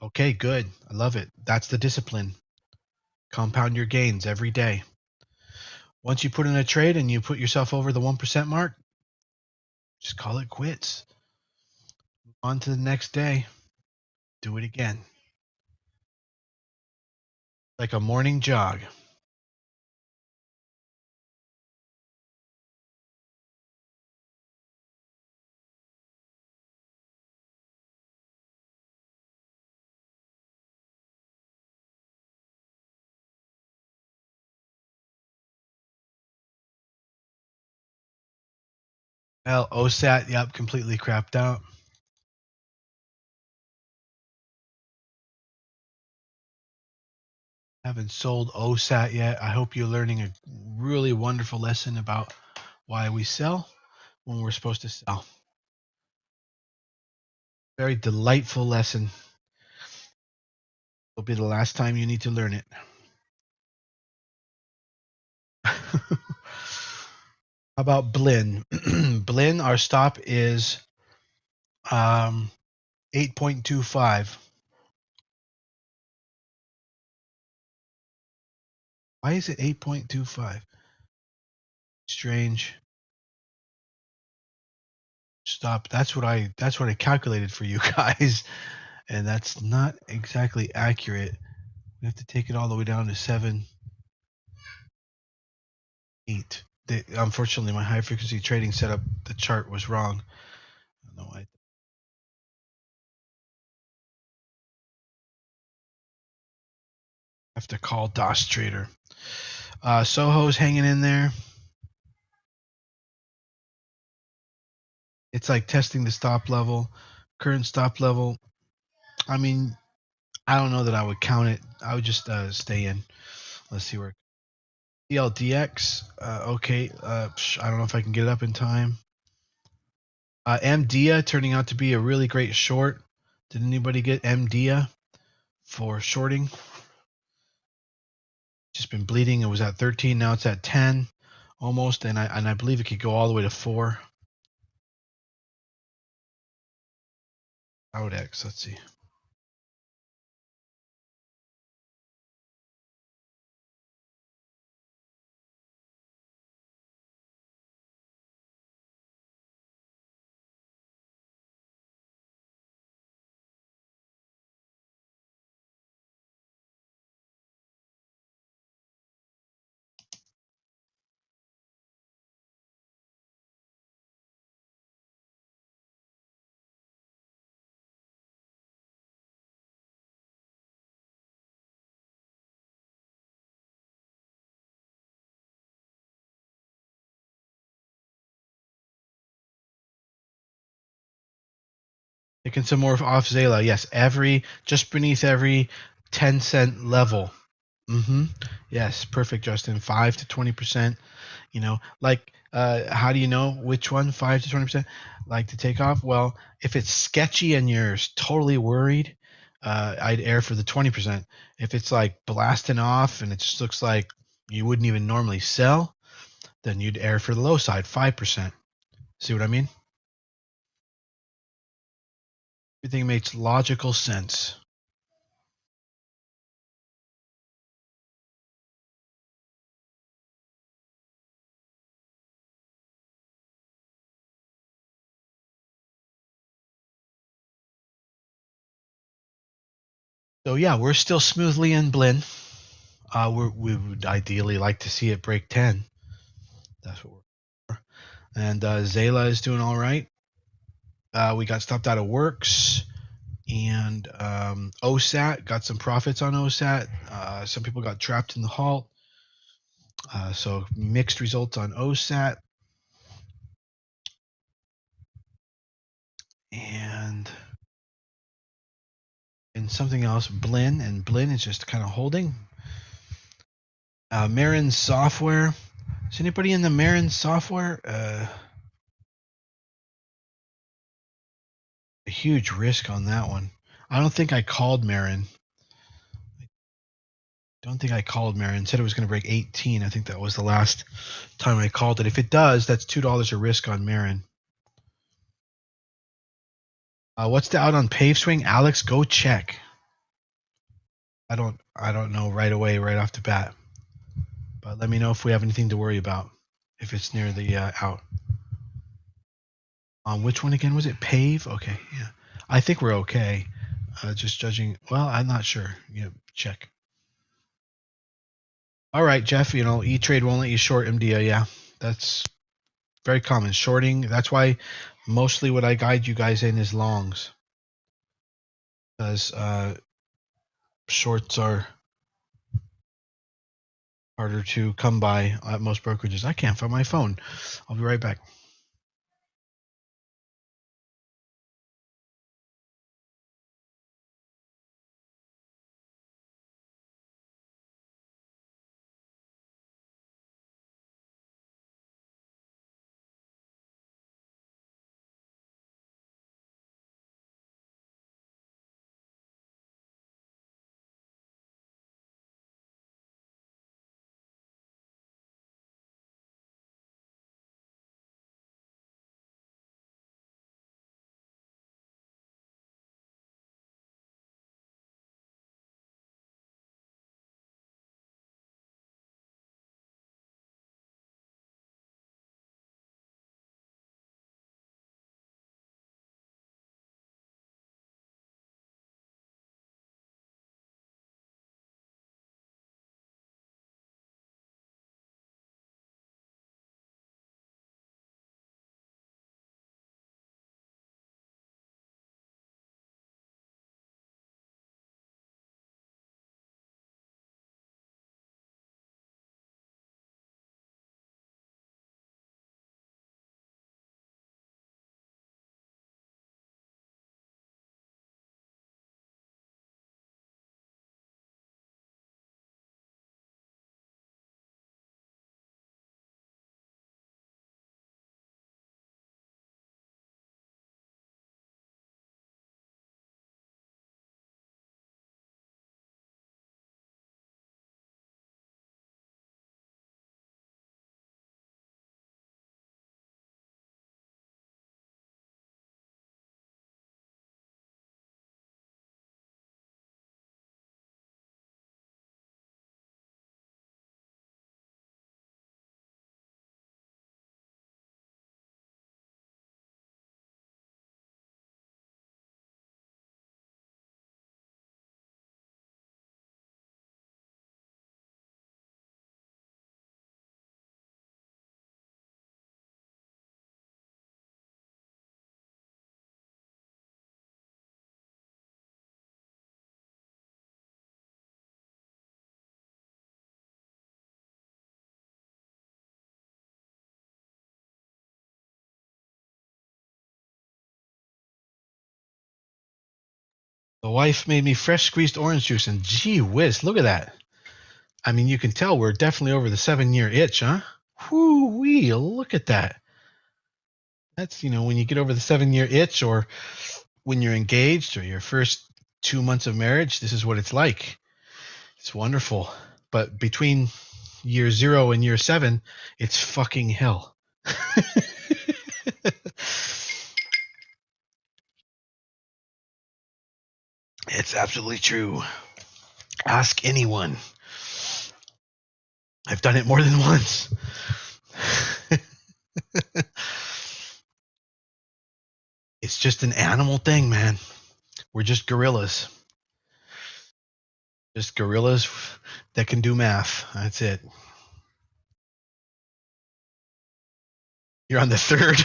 Okay, good. I love it. That's the discipline. Compound your gains every day. Once you put in a trade and you put yourself over the 1% mark, just call it quits. On to the next day. Do it again. Like a morning jog. Well, OSAT, yep, completely crapped out. Haven't sold OSAT yet. I hope you're learning a really wonderful lesson about why we sell when we're supposed to sell. Very delightful lesson. Will be the last time you need to learn it. How about Blinn? Blinn, our stop is 8.25. Why is it 8.25? Strange. Stop. That's what I calculated for you guys, and that's not exactly accurate. We have to take it all the way down to 7, 8. Unfortunately, my high frequency trading setup, the chart was wrong. I don't know why. I have to call DOS Trader. Soho's hanging in there. It's like testing the stop level, current stop level. I mean, I don't know that I would count it. I would just stay in. Let's see where. CLDX. Okay. I don't know if I can get it up in time. MDIA turning out to be a really great short. Did anybody get MDIA for shorting? Just been bleeding. It was at 13. Now it's at 10 almost. And I believe it could go all the way to 4. Audex. Let's see. Taking some more off Zala. Yes, just beneath every 10-cent level. Yes, perfect, Justin. 5 to 20%. Like, how do you know which one 5 to 20%? Like to take off? Well, if it's sketchy and you're totally worried, I'd air for the 20%. If it's like blasting off and it just looks like you wouldn't even normally sell, then you'd air for the low side, 5%. See what I mean? Everything makes logical sense. So yeah, we're still smoothly in Blinn. We would ideally like to see it break 10. That's what we're. And Zala is doing all right. We got stopped out of Works, and OSAT got some profits on OSAT. Some people got trapped in the halt. So mixed results on OSAT. And something else, Blinn, and Blinn is just kind of holding. Marin Software. Is anybody in the Marin Software? A huge risk on that one. I don't think I called Marin. Said it was going to break 18. I think that was the last time I called it. If it does, that's $2 a risk on Marin. What's the out on Pave Swing? Alex, go check. I don't know right away, right off the bat. But let me know if we have anything to worry about. If it's near the out. On which one again was it? Pave? Okay, yeah. I think we're okay. Just judging. Well, I'm not sure. Yeah, check. All right, Jeff. E-Trade won't let you short MDA. Yeah, that's very common. Shorting. That's why mostly what I guide you guys in is longs, because shorts are harder to come by at most brokerages. I can't find my phone. I'll be right back. The wife made me fresh squeezed orange juice, and gee whiz, look at that. I mean, you can tell we're definitely over the 7-year itch, huh? Whoo-wee, look at that. That's, when you get over the 7-year itch, or when you're engaged, or your first 2 months of marriage, this is what it's like. It's wonderful. But between year 0 and year 7, it's fucking hell. It's absolutely true. Ask anyone. I've done it more than once. It's just an animal thing, man. We're just gorillas. Just gorillas that can do math. That's it. You're on the 3rd.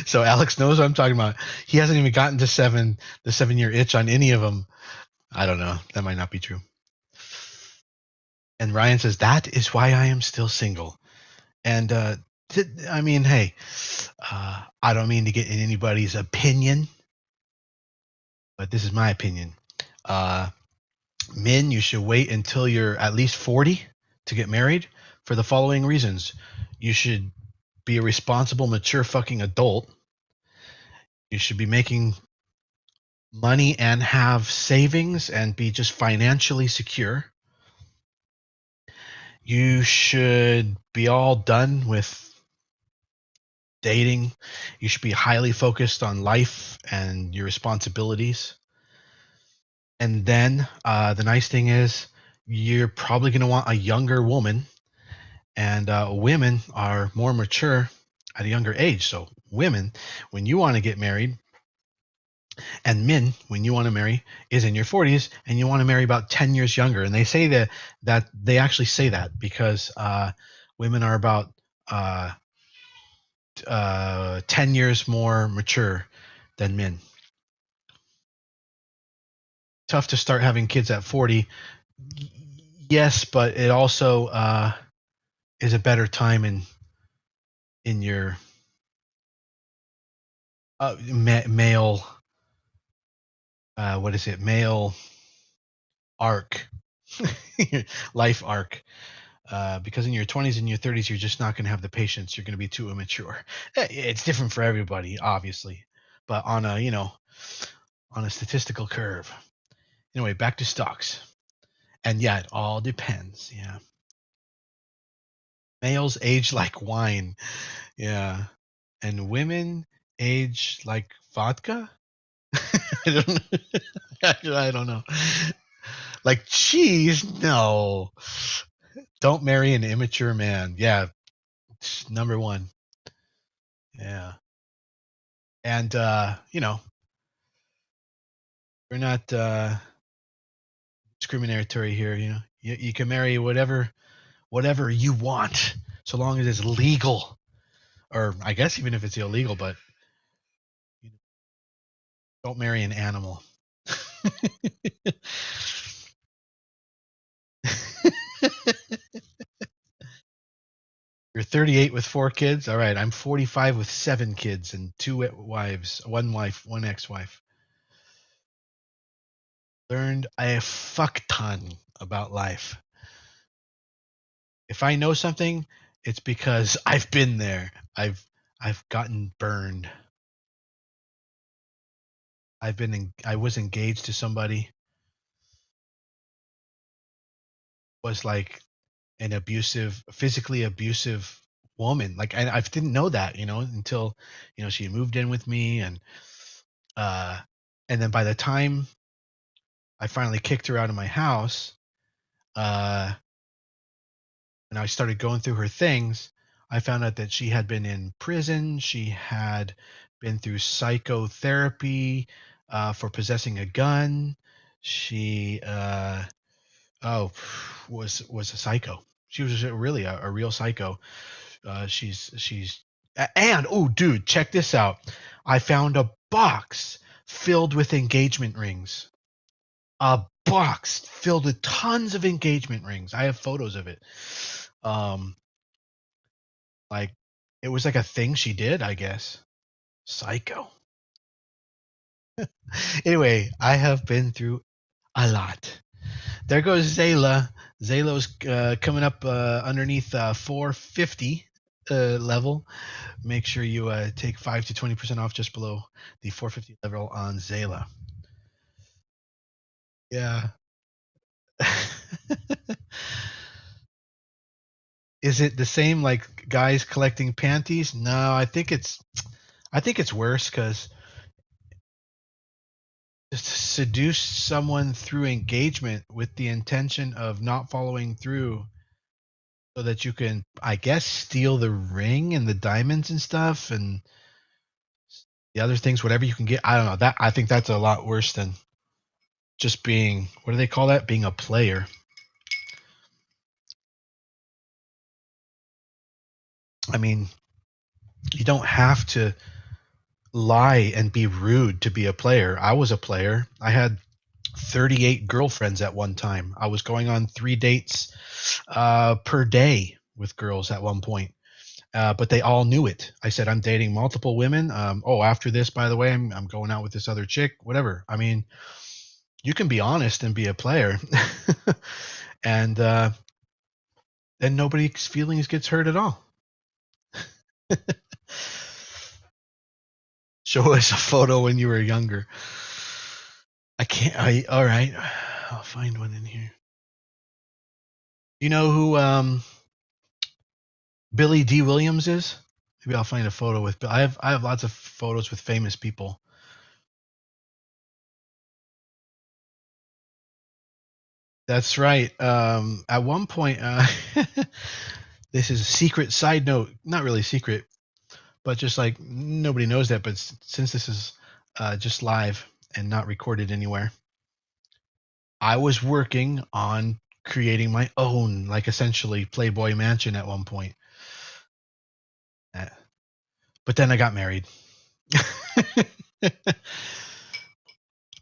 So Alex knows what I'm talking about. He hasn't even gotten to the 7-year itch on any of them. I don't know. That might not be true. And Ryan says, that is why I am still single. And I mean, hey, I don't mean to get in anybody's opinion, but this is my opinion. Men, you should wait until you're at least 40 to get married for the following reasons. You should be a responsible, mature fucking adult. You should be making money and have savings and be just financially secure. You should be all done with dating. You should be highly focused on life and your responsibilities. And then the nice thing is you're probably going to want a younger woman, and women are more mature at a younger age. So women, when you want to get married, and men, when you want to marry, is in your 40s, and you want to marry about 10 years younger. And they say that they actually say that because women are about 10 years more mature than men. Tough to start having kids at 40. Yes, but it also is a better time in your male what is it, male arc, life arc. Because in your 20s and your 30s, you're just not going to have the patience. You're going to be too immature. It's different for everybody, obviously, but on a on a statistical curve. Anyway, back to stocks. And yeah, it all depends. Yeah, males age like wine. Yeah, and women age like vodka. I don't know. I don't know. Like cheese? No. Don't marry an immature man. Yeah, number one. Yeah. And we're not discriminatory here, You can marry whatever you want so long as it's legal. Or I guess even if it's illegal, but you know, don't marry an animal. You're 38 with 4 kids. All right, I'm 45 with 7 kids and 2 wives, one wife, one ex-wife. Learned a fuck ton about life. If I know something, it's because I've been there. I've gotten burned. I was engaged to somebody, was like an abusive, physically abusive woman. Like I didn't know that, until she moved in with me, uh and then by the time I finally kicked her out of my house, uh and I started going through her things, I found out that she had been in prison. She had been through psychotherapy for possessing a gun. She was a psycho. She was really a real psycho. She's and oh, dude, check this out. I found a box filled with engagement rings. A box filled with tons of engagement rings. I have photos of it. Um, like it was like a thing she did, I guess. Psycho. Anyway, I have been through a lot. There goes Zayla. Zayla's coming up underneath 450 level. Make sure you take 5 to 20% off just below the 450 level on Zayla. Yeah. Is it the same like guys collecting panties? No, I think it's worse because to seduce someone through engagement with the intention of not following through so that you can, I guess, steal the ring and the diamonds and stuff and the other things, whatever you can get. I don't know. I think that's a lot worse than just being, what do they call that? Being a player. I mean, you don't have to lie and be rude to be a player. I was a player. I had 38 girlfriends at one time. I was going on 3 dates per day with girls at one point. But they all knew it. I said, I'm dating multiple women. After this, by the way, I'm going out with this other chick, whatever. I mean, you can be honest and be a player. And then nobody's feelings gets hurt at all. Show us a photo when you were younger. I can't. All right. I'll find one in here. You know who Billy D. Williams is? Maybe I'll find a photo with Bill. I have lots of photos with famous people. That's right. At one point, this is a secret side note, not really secret, but just like nobody knows that. But since this is just live and not recorded anywhere, I was working on creating my own, like essentially Playboy Mansion at one point. Uh, But then I got married.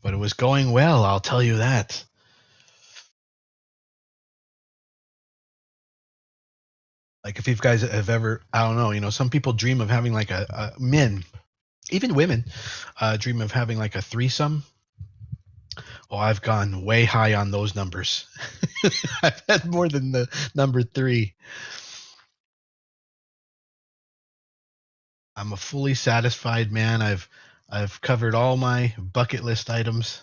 But it was going well, I'll tell you that. Like if you guys have ever, I don't know, some people dream of having like a men, even women, dream of having like a threesome. Oh, I've gone way high on those numbers. I've had more than the number three. I'm a fully satisfied man. I've covered all my bucket list items.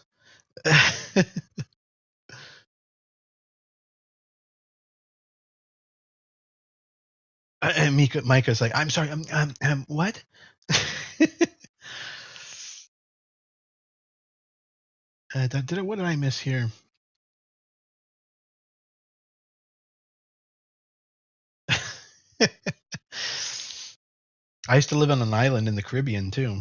And Micah's like, I'm sorry, what? What did I miss here? I used to live on an island in the Caribbean too,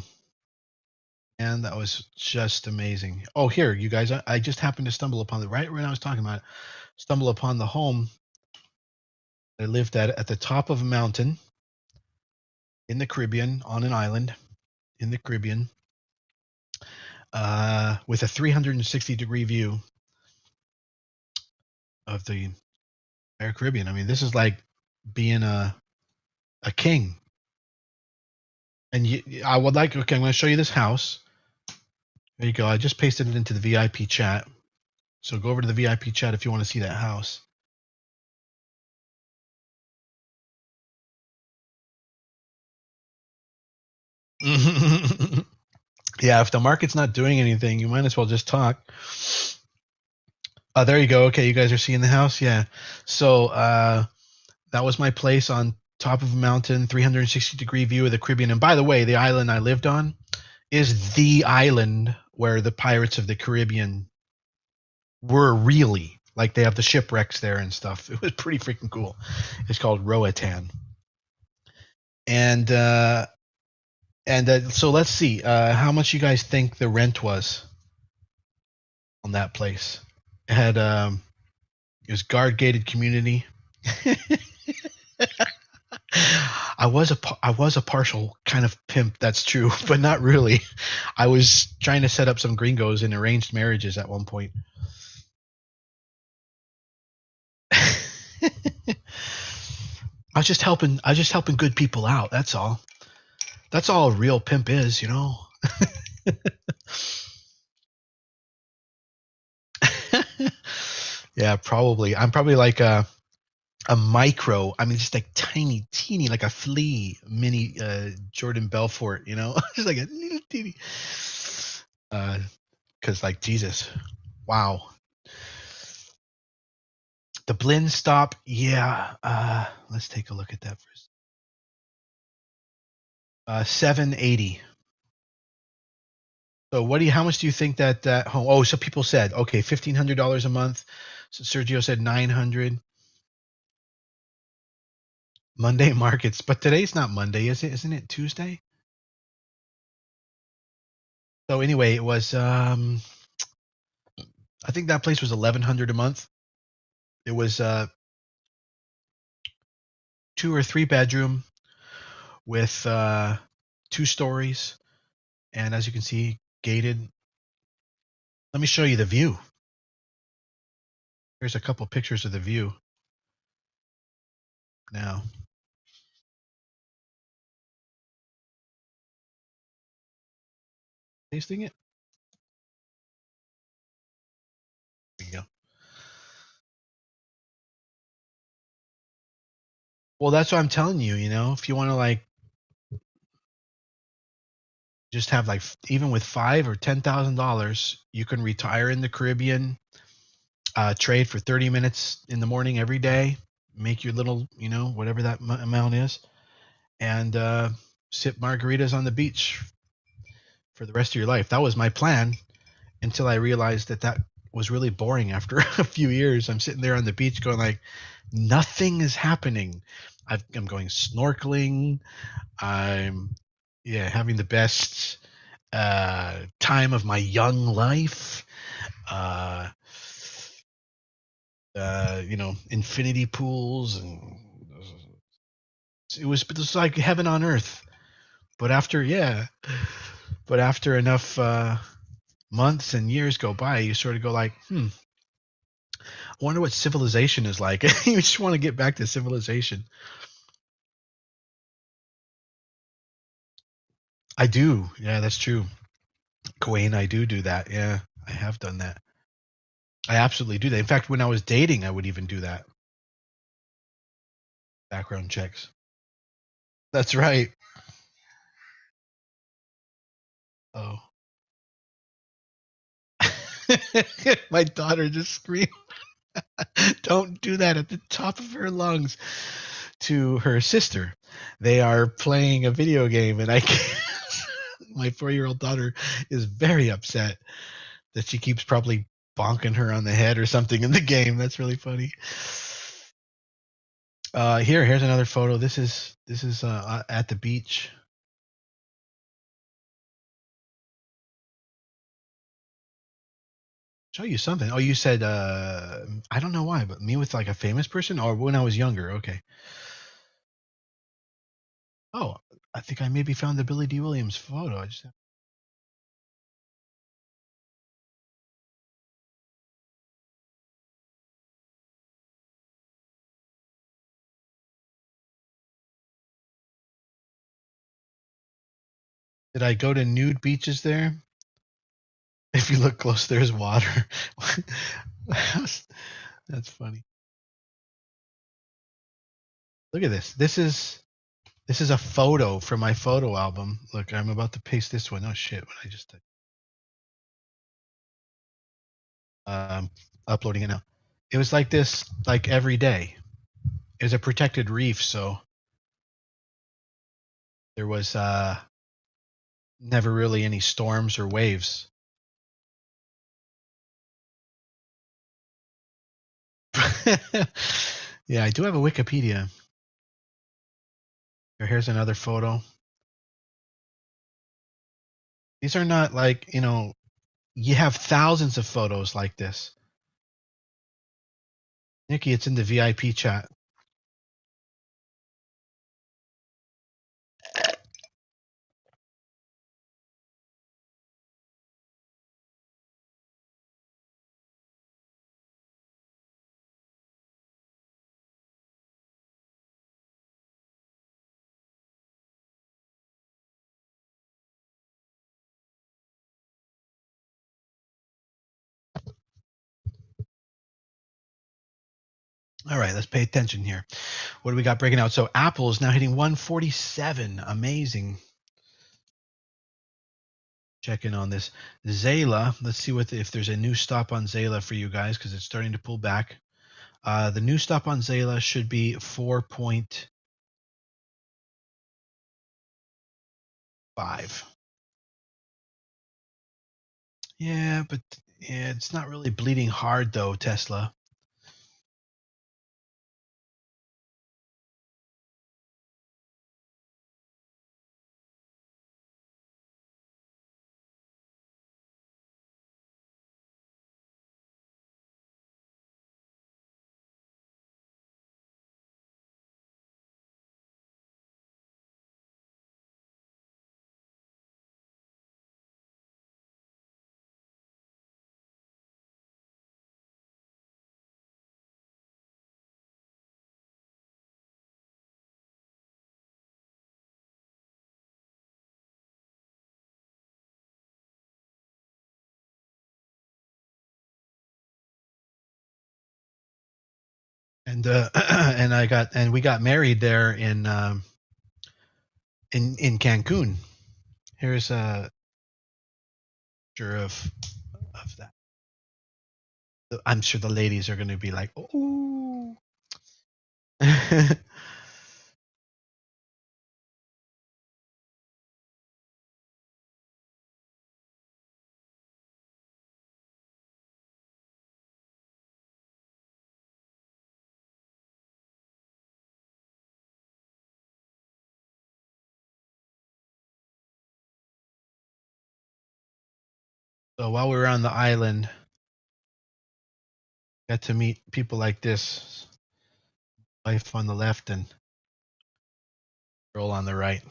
and that was just amazing. Oh, here, you guys, I just happened to stumble upon right when I was talking about it, stumble upon the home I lived at the top of a mountain in the Caribbean on an island in the Caribbean, with a 360-degree view of the entire Caribbean. I mean, this is like being a king. And I would like. Okay, I'm going to show you this house. There you go. I just pasted it into the VIP chat. So go over to the VIP chat if you want to see that house. Yeah, if the market's not doing anything, you might as well just talk. There you go. Okay, you guys are seeing the house? Yeah. So that was my place on top of a mountain, 360-degree view of the Caribbean. And by the way, the island I lived on is the island where the Pirates of the Caribbean were really. Like they have the shipwrecks there and stuff. It was pretty freaking cool. It's called Roatan. And so let's see. How much you guys think the rent was on that place? It had it was guard gated community. I was a partial kind of pimp. That's true, but not really. I was trying to set up some gringos in arranged marriages at one point. I was just helping. I was just helping good people out. That's all. That's all a real pimp is, you know. Yeah, probably. I'm probably like a micro. I mean, just like tiny, teeny, like a flea, mini Jordan Belfort. You know, just like a little teeny. Because like Jesus, wow. The blend stop, yeah. Let's take a look at that first. 780. So what do you? How much do you think that home? Oh, so people said okay, $1,500 a month. So Sergio said 900. Monday markets, but today's not Monday, is it? Isn't it Tuesday? So anyway, it was. I think that place was 1,100 a month. It was 2 or 3 bedroom with 2 stories, and as you can see, gated. Let me show you the view. Here's a couple pictures of the view. Now, tasting it. There you go. Well, that's what I'm telling you. You know, if you want to like just have like even with $5,000 or $10,000, you can retire in the Caribbean, trade for 30 minutes in the morning every day, make your little, whatever that amount is, and sip margaritas on the beach for the rest of your life. That was my plan until I realized that was really boring after a few years. I'm sitting there on the beach going like, nothing is happening. I'm going snorkeling. I'm having the best time of my young life. Uh, infinity pools, and it was like heaven on earth. But after enough months and years go by, you sort of go like, I wonder what civilization is like. You just want to get back to civilization. I do. Yeah, that's true. Quayne, I do that. Yeah, I have done that. I absolutely do that. In fact, when I was dating, I would even do that. Background checks. That's right. Oh. My daughter just screamed. Don't do that at the top of her lungs to her sister. They are playing a video game, and I can't. My 4-year-old daughter is very upset that she keeps probably bonking her on the head or something in the game. That's really funny. Here's another photo. This is at the beach. Show you something. Oh, you said I don't know why, but me with like a famous person, or when I was younger. Okay. Oh, I think I maybe found the Billy D. Williams photo. Did I go to nude beaches there? If you look close, there's water. That's funny. Look at this. This is a photo from my photo album. Look, I'm about to paste this one. Oh shit! What I just did. Uploading it now. It was like this, like every day. It was a protected reef, so there was never really any storms or waves. Yeah, I do have a Wikipedia. Here's another photo. These are not like, you have thousands of photos like this. Nikki, it's in the VIP chat. All right, let's pay attention here. What do we got breaking out? So Apple is now hitting 147. Amazing. Check in on this. Zayla, let's see if there's a new stop on Zayla for you guys because it's starting to pull back. The new stop on Zayla should be 4.5. Yeah, but it's not really bleeding hard though, Tesla. And and we got married there in Cancun. Here's a picture of that. I'm sure the ladies are going to be like, "Oh." So while we were on the island, got to meet people like this. Wife on the left and girl on the right.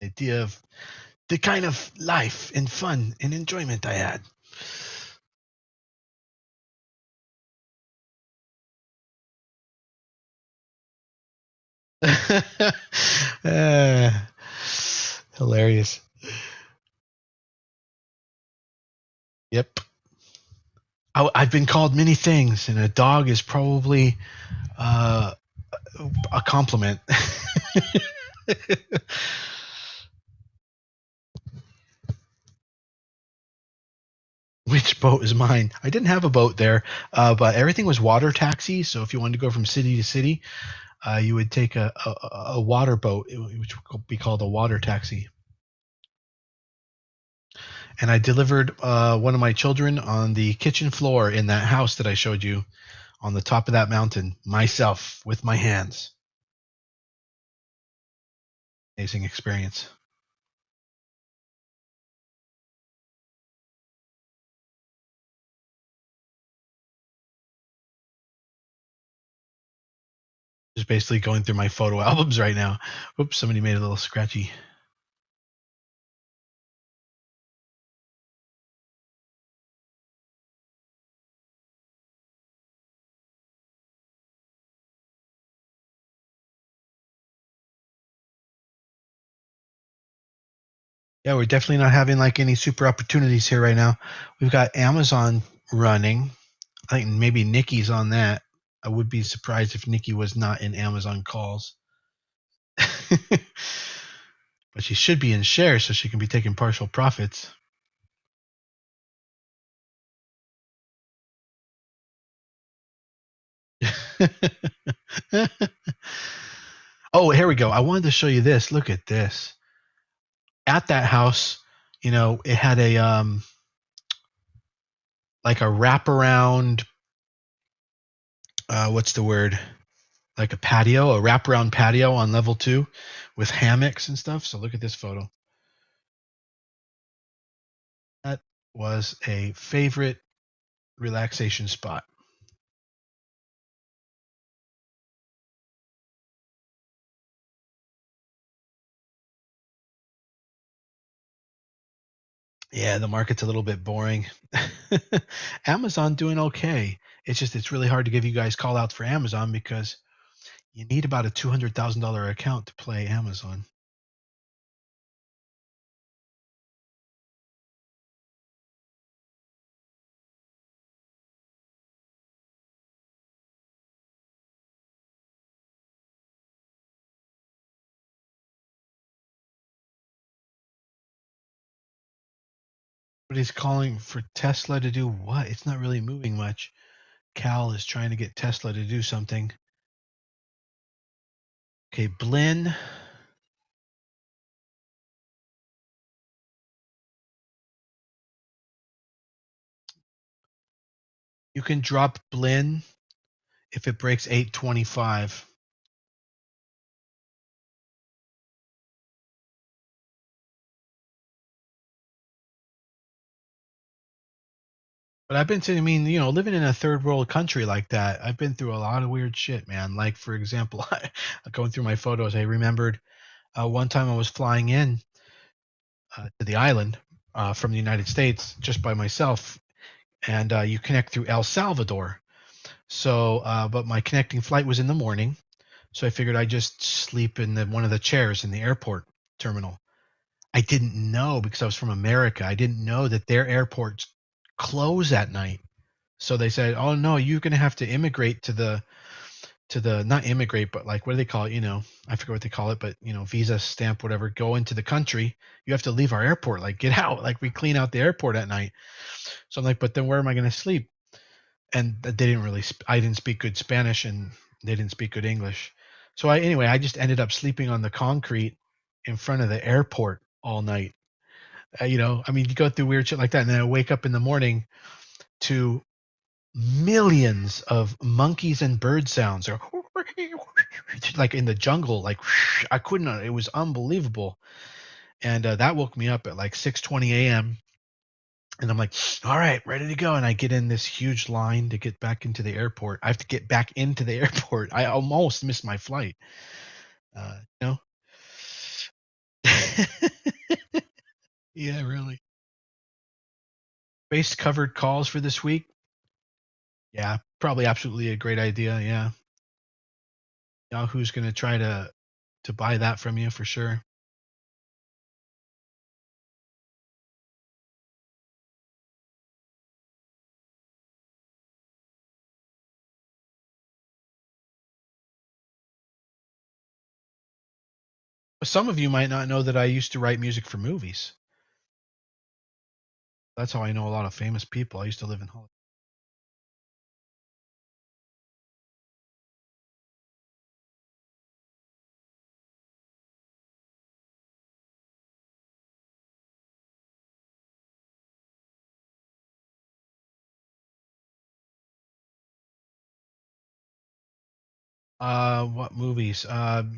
Idea of the kind of life and fun and enjoyment I had. uh, hilarious. Yep. I've been called many things, and a dog is probably uh, a compliment. Which boat is mine? I didn't have a boat there, but everything was water taxi. So if you wanted to go from city to city, you would take a water boat, which would be called a water taxi. And I delivered one of my children on the kitchen floor in that house that I showed you on the top of that mountain myself with my hands. Amazing experience. Just basically going through my photo albums right now. Oops, somebody made a little scratchy. Yeah, we're definitely not having like any super opportunities here right now. We've got Amazon running. I think maybe Nikki's on that. I would be surprised if Nikki was not in Amazon calls. But she should be in shares so she can be taking partial profits. Oh, here we go. I wanted to show you this. Look at this. At that house, it had a like a wraparound what's the word? Like a patio, a wraparound patio on level 2 with hammocks and stuff. So look at this photo. That was a favorite relaxation spot. Yeah, the market's a little bit boring. Amazon doing okay. It's really hard to give you guys call outs for Amazon because you need about a $200,000 account to play Amazon. But he's calling for Tesla to do what? It's not really moving much. Cal is trying to get Tesla to do something. Okay, Blinn. You can drop Blinn if it breaks 825. But I've been to, I mean, living in a third world country like that, I've been through a lot of weird shit, man. Like, for example, going through my photos, I remembered one time I was flying in to the island from the United States just by myself, and you connect through El Salvador. So, but my connecting flight was in the morning, so I figured I'd just sleep in one of the chairs in the airport terminal. I didn't know because I was from America. I didn't know that their airports close at night. So they said, "Oh no, you're gonna have to immigrate to the not immigrate, but like what do they call it? I forget what they call it, but visa stamp, whatever. Go into the country. You have to leave our airport. Like get out. Like we clean out the airport at night." So I'm like, "But then where am I gonna sleep?" And they didn't really. I didn't speak good Spanish, and they didn't speak good English. So I just ended up sleeping on the concrete in front of the airport all night. I mean, you go through weird shit like that, and then I wake up in the morning to millions of monkeys and bird sounds. Or like in the jungle, like I couldn't. It was unbelievable, and that woke me up at like 6:20 a.m. And I'm like, all right, ready to go. And I get in this huge line to get back into the airport. I have to get back into the airport. I almost missed my flight. You know? Yeah, really. Base covered calls for this week. Yeah, probably absolutely a great idea. Yeah. Yahoo's going to try to buy that from you for sure. Some of you might not know that I used to write music for movies. That's how I know a lot of famous people. I used to live in Hollywood. What movies?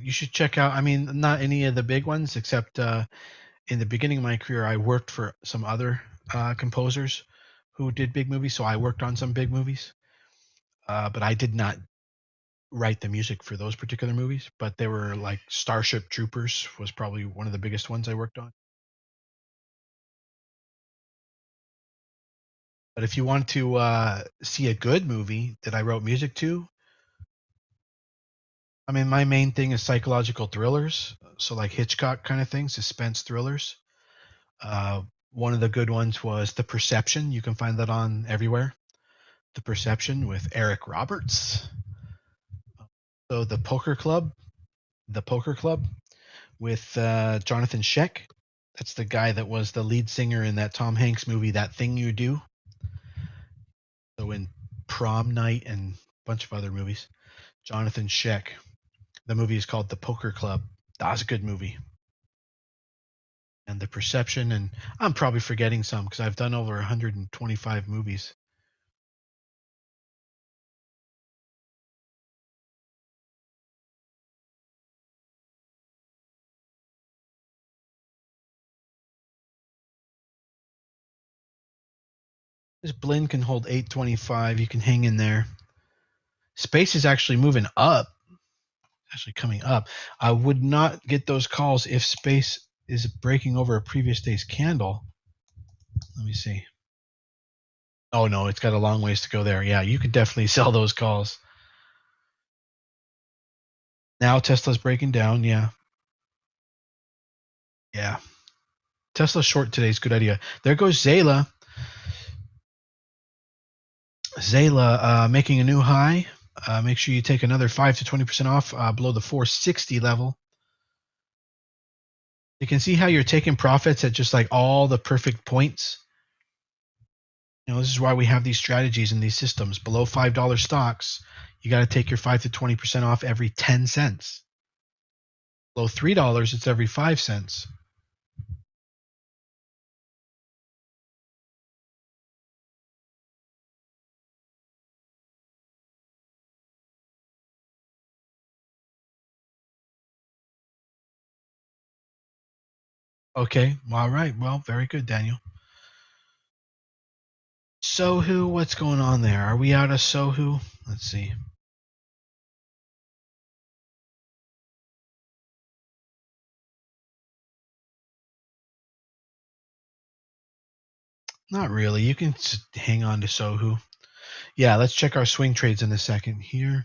You should check out. I mean, not any of the big ones, except in the beginning of my career, I worked for some other composers who did big movies. So I worked on some big movies, but I did not write the music for those particular movies. But they were like Starship Troopers was probably one of the biggest ones I worked on. But if you want to see a good movie that I wrote music to, I mean, my main thing is psychological thrillers, so like Hitchcock kind of thing, suspense thrillers. Uh, One of the good ones was The Perception. You can find that on everywhere. The Perception with Eric Roberts. So The Poker Club with Jonathan Sheck. That's the guy that was the lead singer in that Tom Hanks movie, That Thing You Do. So in Prom Night and a bunch of other movies. Jonathan Sheck. The movie is called The Poker Club. That was a good movie. And The Perception, and I'm probably forgetting some because I've done over 125 movies. This blend can hold 825. You can hang in there. Space is actually moving up, actually coming up. I would not get those calls if space is breaking over a previous day's candle. Let me see. Oh no, it's got a long ways to go there. Yeah, you could definitely sell those calls. Now Tesla's breaking down. Yeah. Yeah. Tesla short today is a good idea. There goes Zayla. Zayla making a new high. Make sure you take another 5 to 20% off below the 460 level. You can see how you're taking profits at just like all the perfect points. You know, this is why we have these strategies and these systems. Below $5 stocks, you got to take your 5 to 20% off every 10 cents. Below $3, it's every 5 cents. Okay, well, all right. Well, very good, Daniel. Sohu, what's going on there? Are we out of Sohu? Let's see. Not really. You can hang on to Sohu. Yeah, let's check our swing trades in a second here.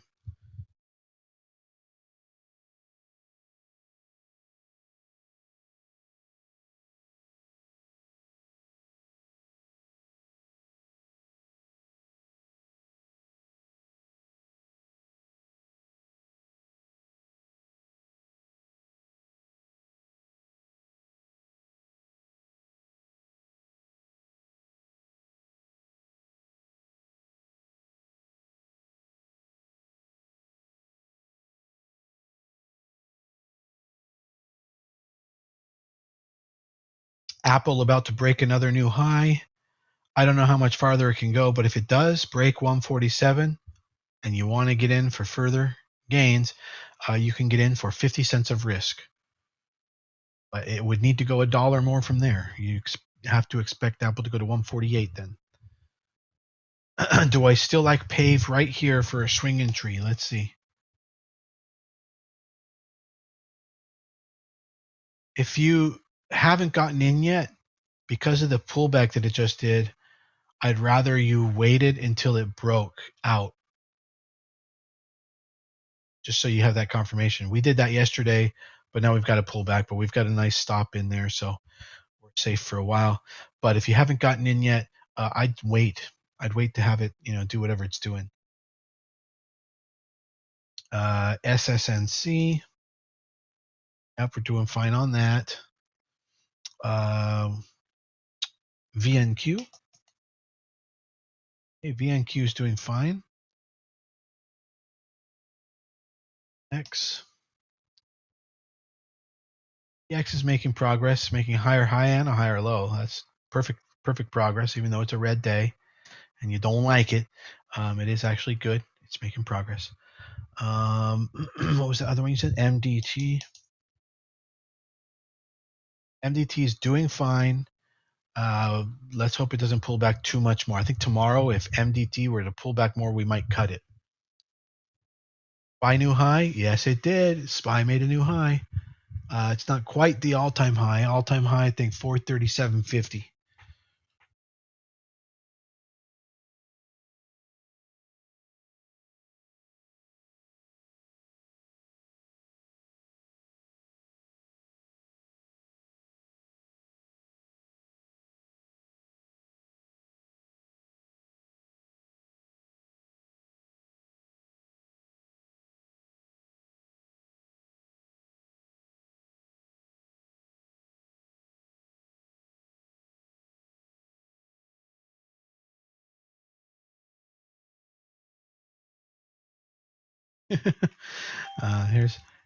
Apple about to break another new high. I don't know how much farther it can go, but if it does break 147 and you want to get in for further gains, you can get in for 50 cents of risk. But it would need to go $1 more from there. You have to expect Apple to go to 148 then. Do I still like Pave right here for a swing entry? Let's see. If you haven't gotten in yet, because of the pullback that it just did, I'd rather you waited until it broke out, just so you have that confirmation. We did that yesterday, but now we've got a pullback, but we've got a nice stop in there, so we're safe for a while. But if you haven't gotten in yet, I'd wait. I'd wait to have it, do whatever it's doing. SSNC. Yep, we're doing fine on that. VNQ. Hey, VNQ is doing fine. X. The X is making progress, making a higher high and a higher low. That's perfect progress, even though it's a red day and you don't like it. It is actually good. It's making progress. What was the other one you said? MDT. MDT is doing fine. Let's hope it doesn't pull back too much more. I think tomorrow, if MDT were to pull back more, we might cut it. SPY new high? Yes, it did. SPY made a new high. It's not quite the all-time high. All-time high, I think, 437.50.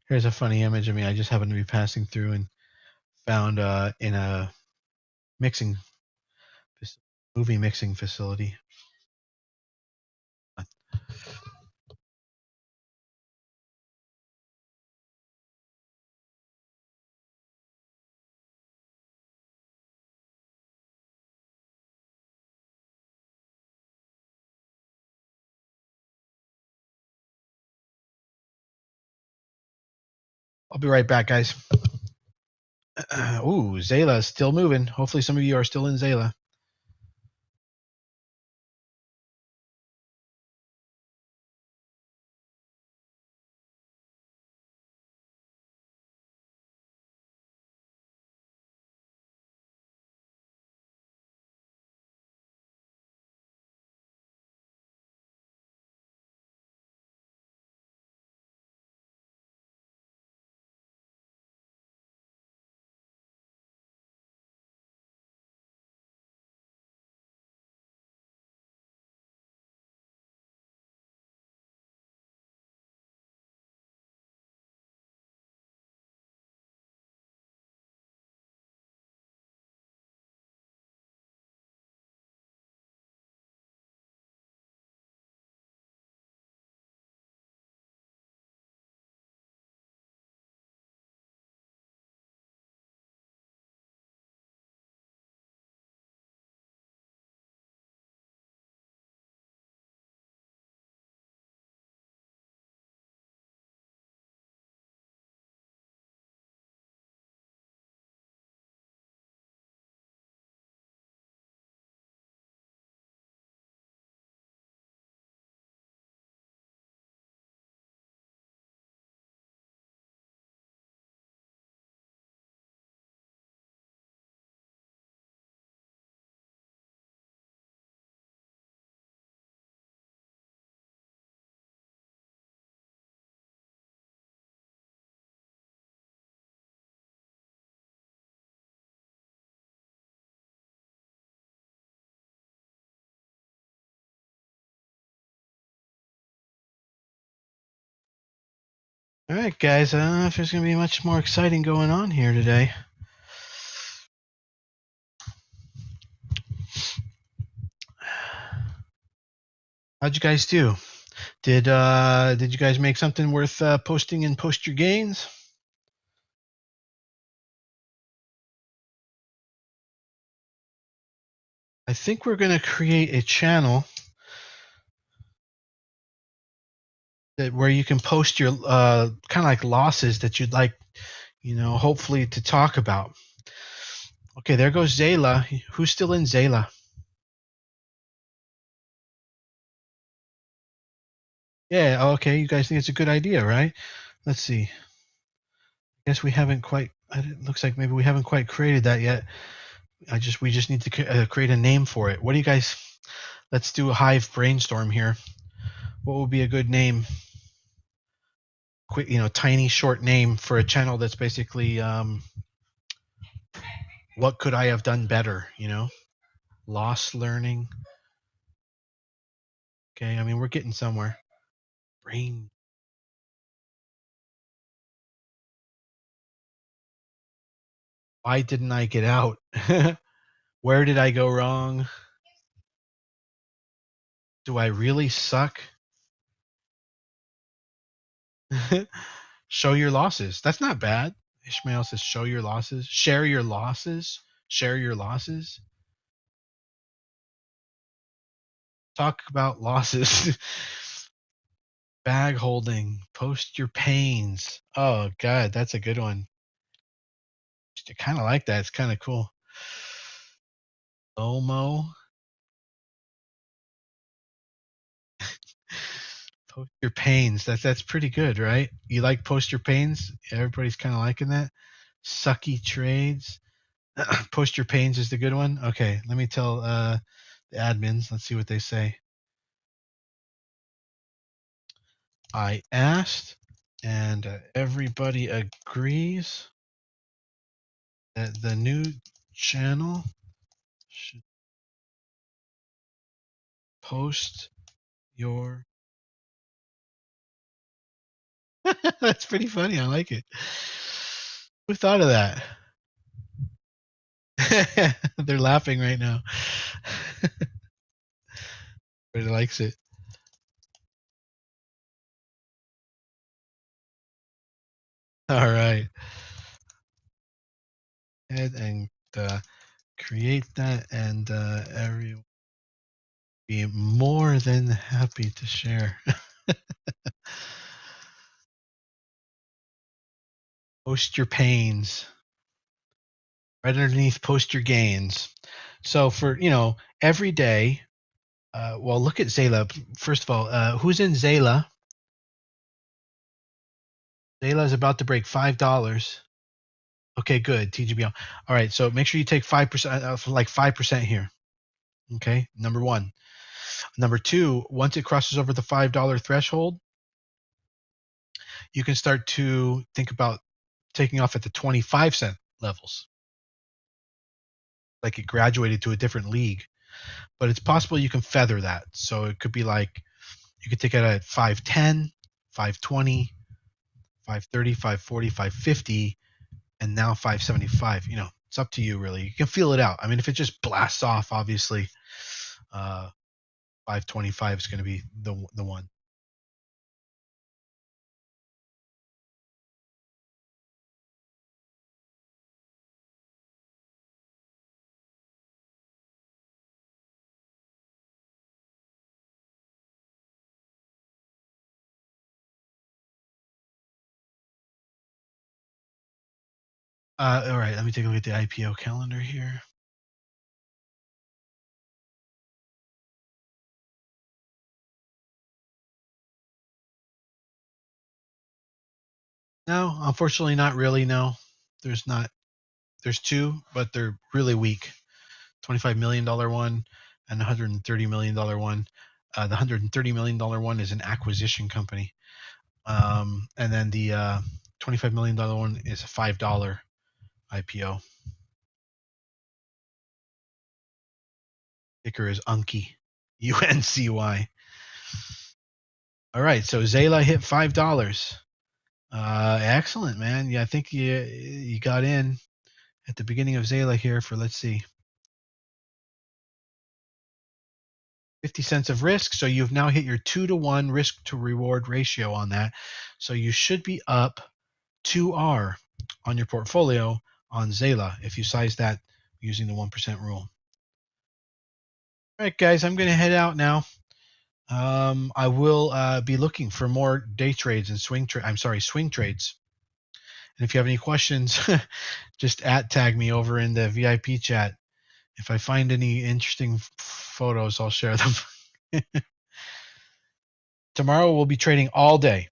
Here's a funny image of me. I just happened to be passing through and found in a mixing movie mixing facility. I'll be right back, guys. Ooh, Zayla is still moving. Hopefully some of you are still in Zayla. All right, guys. I don't know if there's going to be much more exciting going on here today. How'd you guys do? Did you guys make something worth posting and post your gains? I think we're going to create a channel that where you can post your kind of like losses that you'd like, hopefully to talk about. Okay, there goes Zayla. Who's still in Zayla? Yeah, okay. You guys think it's a good idea, right? Let's see. I guess we haven't quite. It looks like maybe we haven't quite created that yet. We just need to create a name for it. What do you guys? Let's do a hive brainstorm here. What would be a good name? Quick, tiny short name for a channel that's basically what could I have done better? Lost learning. Okay, I mean we're getting somewhere. Brain. Why didn't I get out? Where did I go wrong? Do I really suck? Show your losses. That's not bad. Ishmael says, show your losses. Share your losses. Share your losses. Talk about losses. Bag holding. Post your pains. Oh, God, that's a good one. I kind of like that. It's kind of cool. Omo. Post your pains. That's pretty good, right? You like post your pains? Everybody's kind of liking that. Sucky trades. Post your pains is the good one. Okay, let me tell the admins. Let's see what they say. I asked, and everybody agrees that the new channel should post your. That's pretty funny. I like it. Who thought of that? They're laughing right now. Everybody likes it. All right. And create that, and everyone be more than happy to share. Post your pains. Right underneath, post your gains. So for every day. Well, look at Zayla. First of all, who's in Zayla? Zayla is about to break $5. Okay, good. TGBL. All right, so make sure you take 5%, like 5% here. Okay, number one. Number two, once it crosses over the $5 threshold, you can start to think about taking off at the 25-cent levels. Like it graduated to a different league. But it's possible you can feather that. So it could be like you could take it at 510, 520, 530, 540, 550, and now 575. It's up to you really. You can feel it out. I mean, if it just blasts off, obviously, 525 is going to be the one. All right, let me take a look at the IPO calendar here. No, unfortunately, not really. No, there's not. There's two, but they're really weak. $25 million one and $130 million one. The $130 million one is an acquisition company. And then the $25 million one is a $5 IPO. Ticker is Unky, UNCY. All right, so Zayla hit $5. Excellent, man. Yeah, I think you got in at the beginning of Zayla here for, let's see. 50 cents of risk. So you've now hit your 2-to-1 risk to reward ratio on that. So you should be up 2R on your portfolio on Zala if you size that using the 1% rule. All right, guys, I'm going to head out now. I will be looking for more day trades and swing trades. And if you have any questions, just tag me over in the VIP chat. If I find any interesting photos, I'll share them. Tomorrow we'll be trading all day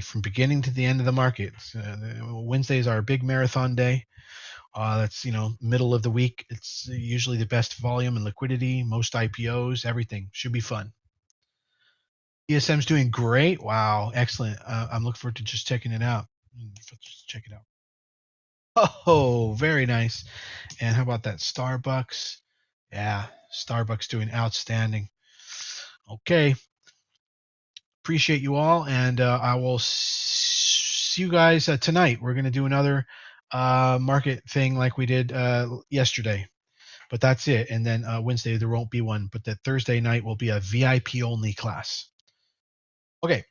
from beginning to the end of the market. Wednesday is our big marathon day. That's middle of the week. It's usually the best volume and liquidity, most IPOs, everything should be fun. ESM's doing great. Wow, excellent. I'm looking forward to just checking it out. Just check it out. Oh, very nice. And how about that Starbucks? Yeah, Starbucks doing outstanding. Okay. Appreciate you all, and I will see you guys tonight. We're going to do another market thing like we did yesterday, but that's it. And then Wednesday there won't be one, but that Thursday night will be a VIP only class. Okay.